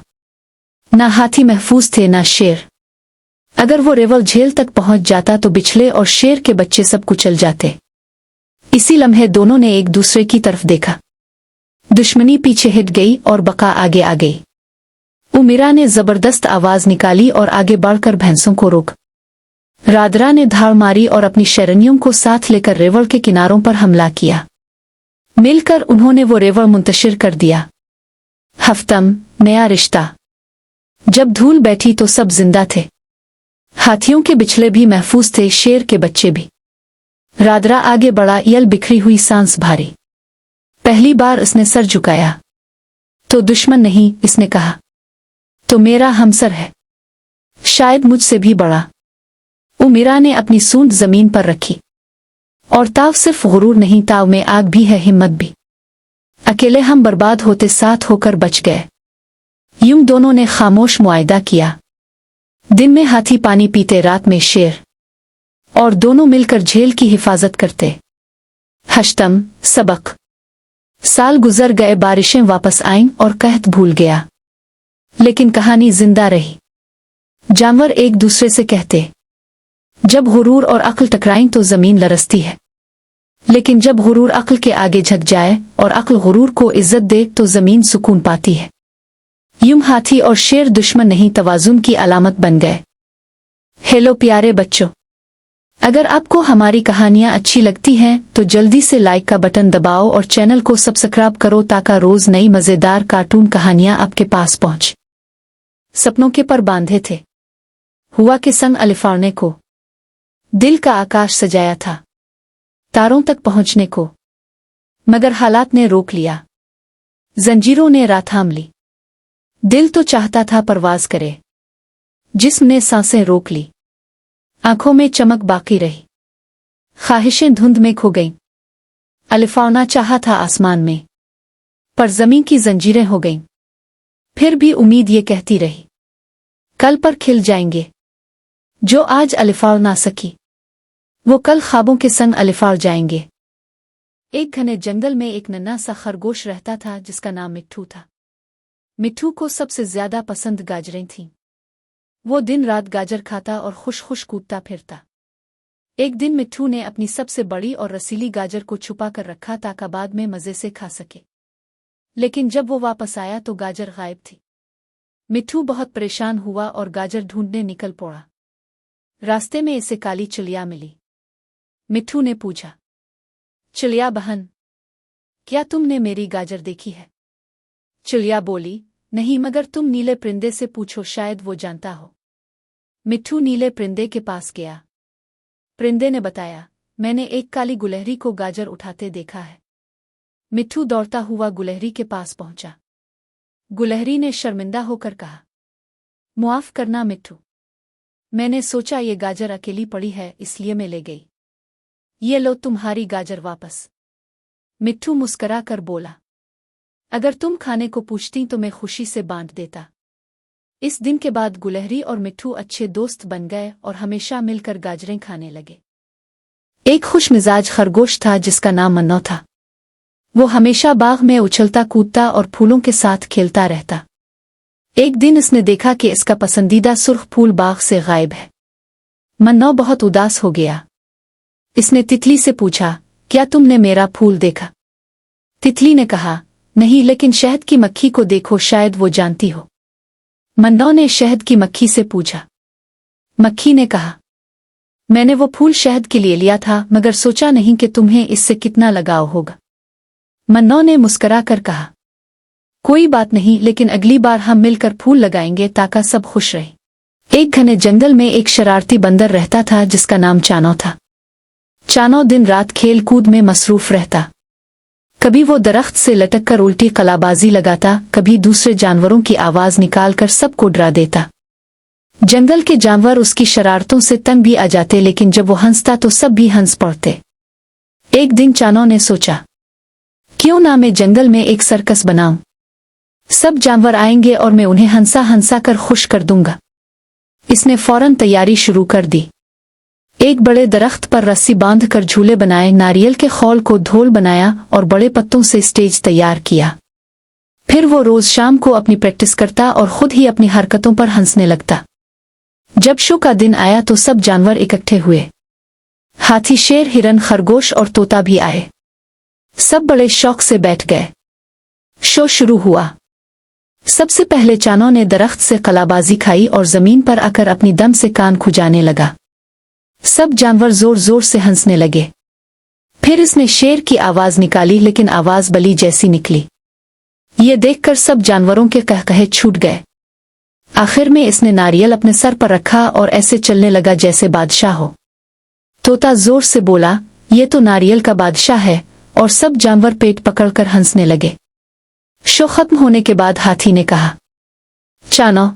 ना हाथी महफूज थे ना शेर। अगर वो रेवल झील तक पहुंच जाता तो बिछड़े और शेर के बच्चे सब कुचल जाते। इसी लम्हे दोनों ने एक दूसरे की तरफ देखा। दुश्मनी पीछे हट गई और बका आगे आ गई। उमीरा ने जबरदस्त आवाज निकाली और आगे बढ़कर भैंसों को रोक। रादरा ने धाड़ मारी और अपनी शरनियों को साथ लेकर रेवल के किनारों पर हमला किया। मिलकर उन्होंने वो रेवल मुंतशिर कर दिया। हफ्तम, नया रिश्ता। जब धूल बैठी तो सब जिंदा थे। हाथियों के बिछड़े भी महफूज थे, शेर के बच्चे भी। रादरा आगे बढ़ा, यल बिखरी हुई सांस भारी। पहली बार उसने सर झुकाया। तो दुश्मन नहीं, इसने कहा, तो मेरा हमसर है, शायद मुझसे भी बड़ा। उमीरा ने अपनी सूंड जमीन पर रखी। और ताव सिर्फ गुरूर नहीं, ताव में आग भी है, हिम्मत भी। अकेले हम बर्बाद होते, साथ होकर बच गए। यूं दोनों ने खामोश मुआयदा किया। दिन में हाथी पानी पीते, रात में शेर, और दोनों मिलकर झील की हिफाजत करते। हश्तम, सबक। साल गुजर गए, बारिशें वापस आईं और कहत भूल गया। लेकिन कहानी जिंदा रही। जानवर एक दूसरे से कहते, जब गुरूर और अक्ल टकराएं तो जमीन लरसती है, लेकिन जब गुरूर अक्ल के आगे झुक जाए और अक्ल गुरूर को इज्जत दे तो जमीन सुकून पाती है। यूं हाथी और शेर दुश्मन नहीं, तवाज़ुन की अलामत बन गए। हेलो प्यारे बच्चों, अगर आपको हमारी कहानियां अच्छी लगती हैं तो जल्दी से लाइक का बटन दबाओ और चैनल को सब्सक्राइब करो ताकि रोज नई मजेदार कार्टून कहानियां आपके पास पहुंच। सपनों के पर बांधे थे, हुआ के संग अलिफाड़ने को, दिल का आकाश सजाया था तारों तक पहुंचने को, मगर हालात ने रोक लिया, जंजीरों ने राह थाम ली। दिल तो चाहता था परवाज करे, जिस्म ने सांसें रोक ली। आंखों में चमक बाकी रही, ख्वाहिशें धुंध में खो गईं। अलिफाड़ना चाहा था आसमान में, पर जमीन की जंजीरें हो गईं। फिर भी उम्मीद ये कहती रही, कल पर खिल जाएंगे। जो आज अलिफाड़ ना सकी, वो कल ख्वाबों के संग अलिफाड़ जाएंगे। एक घने जंगल में एक नन्हा सा खरगोश रहता था जिसका नाम मिट्ठू था। मिट्ठू को सबसे ज्यादा पसंद गाजरें थीं। वो दिन रात गाजर खाता और खुश खुश कूदता फिरता। एक दिन मिट्ठू ने अपनी सबसे बड़ी और रसीली गाजर को छुपा कर रखा ताकि बाद में मजे से खा सके। लेकिन जब वो वापस आया तो गाजर गायब थी। मिट्ठू बहुत परेशान हुआ और गाजर ढूंढने निकल पड़ा। रास्ते में इसे काली चिड़िया मिली। मिट्ठू ने पूछा, चिड़िया बहन, क्या तुमने मेरी गाजर देखी है? चिड़िया बोली, नहीं, मगर तुम नीले परिंदे से पूछो, शायद वो जानता हो। मिट्ठू नीले परिंदे के पास गया। परिंदे ने बताया, मैंने एक काली गुलहरी को गाजर उठाते देखा है। मिट्ठू दौड़ता हुआ गुलहरी के पास पहुंचा। गुलहरी ने शर्मिंदा होकर कहा, मुआफ करना मिट्ठू, मैंने सोचा ये गाजर अकेली पड़ी है इसलिए मैं ले गई। ये लो तुम्हारी गाजर वापस। मिट्ठू मुस्करा कर बोला, अगर तुम खाने को पूछती तो मैं खुशी से बांट देता। इस दिन के बाद गुलहरी और मिट्ठू अच्छे दोस्त बन गए और हमेशा मिलकर गाजरें खाने लगे। एक खुश मिजाज खरगोश था जिसका नाम मन्नो था। वो हमेशा बाग में उछलता कूदता और फूलों के साथ खेलता रहता। एक दिन उसने देखा कि इसका पसंदीदा सुर्ख फूल बाग से गायब है। मन्नो बहुत उदास हो गया। इसने तितली से पूछा, क्या तुमने मेरा फूल देखा? तितली ने कहा, नहीं, लेकिन शहद की मक्खी को देखो, शायद वो जानती हो। मन्नो ने शहद की मक्खी से पूछा। मक्खी ने कहा, मैंने वो फूल शहद के लिए लिया था, मगर सोचा नहीं कि तुम्हें इससे कितना लगाव होगा। मन्नो ने मुस्करा कर कहा, कोई बात नहीं, लेकिन अगली बार हम मिलकर फूल लगाएंगे ताकि सब खुश रहे। एक घने जंगल में एक शरारती बंदर रहता था जिसका नाम चानो था। चानो दिन रात खेल कूद में मसरूफ रहता। कभी वो दरख्त से लटक कर उल्टी कलाबाजी लगाता, कभी दूसरे जानवरों की आवाज निकालकर सबको डरा देता। जंगल के जानवर उसकी शरारतों से तंग भी आ जाते, लेकिन जब वो हंसता तो सब भी हंस पड़ते। एक दिन चानो ने सोचा, क्यों ना मैं जंगल में एक सर्कस बनाऊं। सब जानवर आएंगे और मैं उन्हें हंसा हंसा कर खुश कर दूंगा। इसने फौरन तैयारी शुरू कर दी। एक बड़े दरख्त पर रस्सी बांधकर झूले बनाए, नारियल के खौल को ढोल बनाया और बड़े पत्तों से स्टेज तैयार किया। फिर वो रोज शाम को अपनी प्रैक्टिस करता और खुद ही अपनी हरकतों पर हंसने लगता। जब शो का दिन आया तो सब जानवर इकट्ठे हुए। हाथी, शेर, हिरन, खरगोश और तोता भी आए। सब बड़े शौक से बैठ गए। शो शुरू हुआ। सबसे पहले चानों ने दरख्त से कलाबाजी खाई और जमीन पर आकर अपनी दम से कान खुजाने लगा। सब जानवर जोर जोर से हंसने लगे। फिर इसने शेर की आवाज निकाली, लेकिन आवाज बली जैसी निकली। ये देखकर सब जानवरों के कहकहे छूट गए। आखिर में इसने नारियल अपने सर पर रखा और ऐसे चलने लगा जैसे बादशाह हो। तोता जोर से बोला, ये तो नारियल का बादशाह है, और सब जानवर पेट पकड़कर हंसने लगे। शो खत्म होने के बाद हाथी ने कहा, चानो,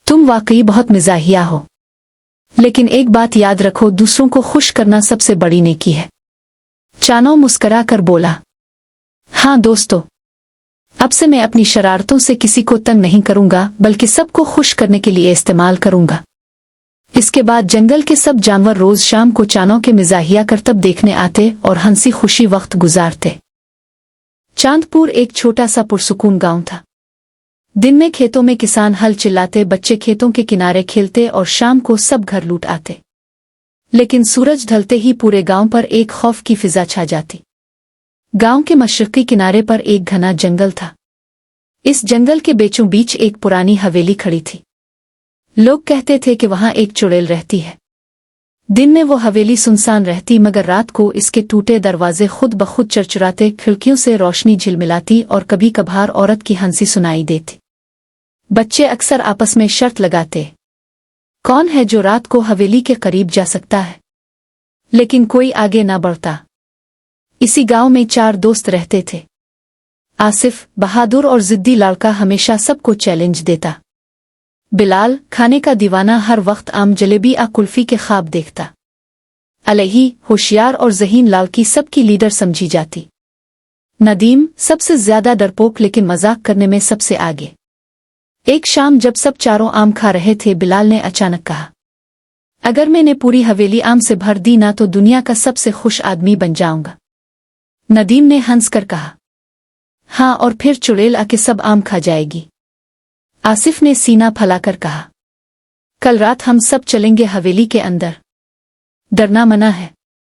तुम वाकई बहुत मिजाहिया हो, लेकिन एक बात याद रखो, दूसरों को खुश करना सबसे बड़ी नेकी है। चानो मुस्करा कर बोला, हाँ दोस्तों, अब से मैं अपनी शरारतों से किसी को तंग नहीं करूंगा, बल्कि सबको खुश करने के लिए इस्तेमाल करूंगा। इसके बाद जंगल के सब जानवर रोज शाम को चानों के मिजाहिया करतब देखने आते और हंसी खुशी वक्त गुजारते। चांदपुर एक छोटा सा पुरसुकून गांव था। दिन में खेतों में किसान हल चिल्लाते, बच्चे खेतों के किनारे खेलते और शाम को सब घर लूट आते। लेकिन सूरज ढलते ही पूरे गांव पर एक खौफ की फिजा छा जाती। गांव के मशरकी किनारे पर एक घना जंगल था। इस जंगल के बीचों बीच एक पुरानी हवेली खड़ी थी। लोग कहते थे कि वहां एक चुड़ैल रहती है। दिन में वो हवेली सुनसान रहती, मगर रात को इसके टूटे दरवाजे खुद ब खुद चरचराते, खिड़कियों से रोशनी झिलमिलाती और कभी कभार औरत की हंसी सुनाई देती। बच्चे अक्सर आपस में शर्त लगाते, कौन है जो रात को हवेली के करीब जा सकता है। लेकिन कोई आगे ना बढ़ता। इसी गांव में 4 दोस्त रहते थे। आसिफ, बहादुर और जिद्दी लड़का, हमेशा सबको चैलेंज देता। बिलाल, खाने का दीवाना, हर वक्त आम, जलेबी आ कुल्फी के ख्वाब देखता। अलही, होशियार और ज़हीन लालकी, सबकी लीडर समझी जाती। नदीम, सबसे ज्यादा डरपोक लेकिन मजाक करने में सबसे आगे। एक शाम जब सब चारों आम खा रहे थे, बिलाल ने अचानक कहा, अगर मैंने पूरी हवेली आम से भर दी ना, तो दुनिया का सबसे खुश आदमी बन जाऊंगा। नदीम ने हंसकर कहा, हाँ, और फिर चुड़ैल आके सब आम खा जाएगी। आसिफ ने सीना फैलाकर कहा, कल रात हम सब चलेंगे हवेली के अंदर। डरना मना है।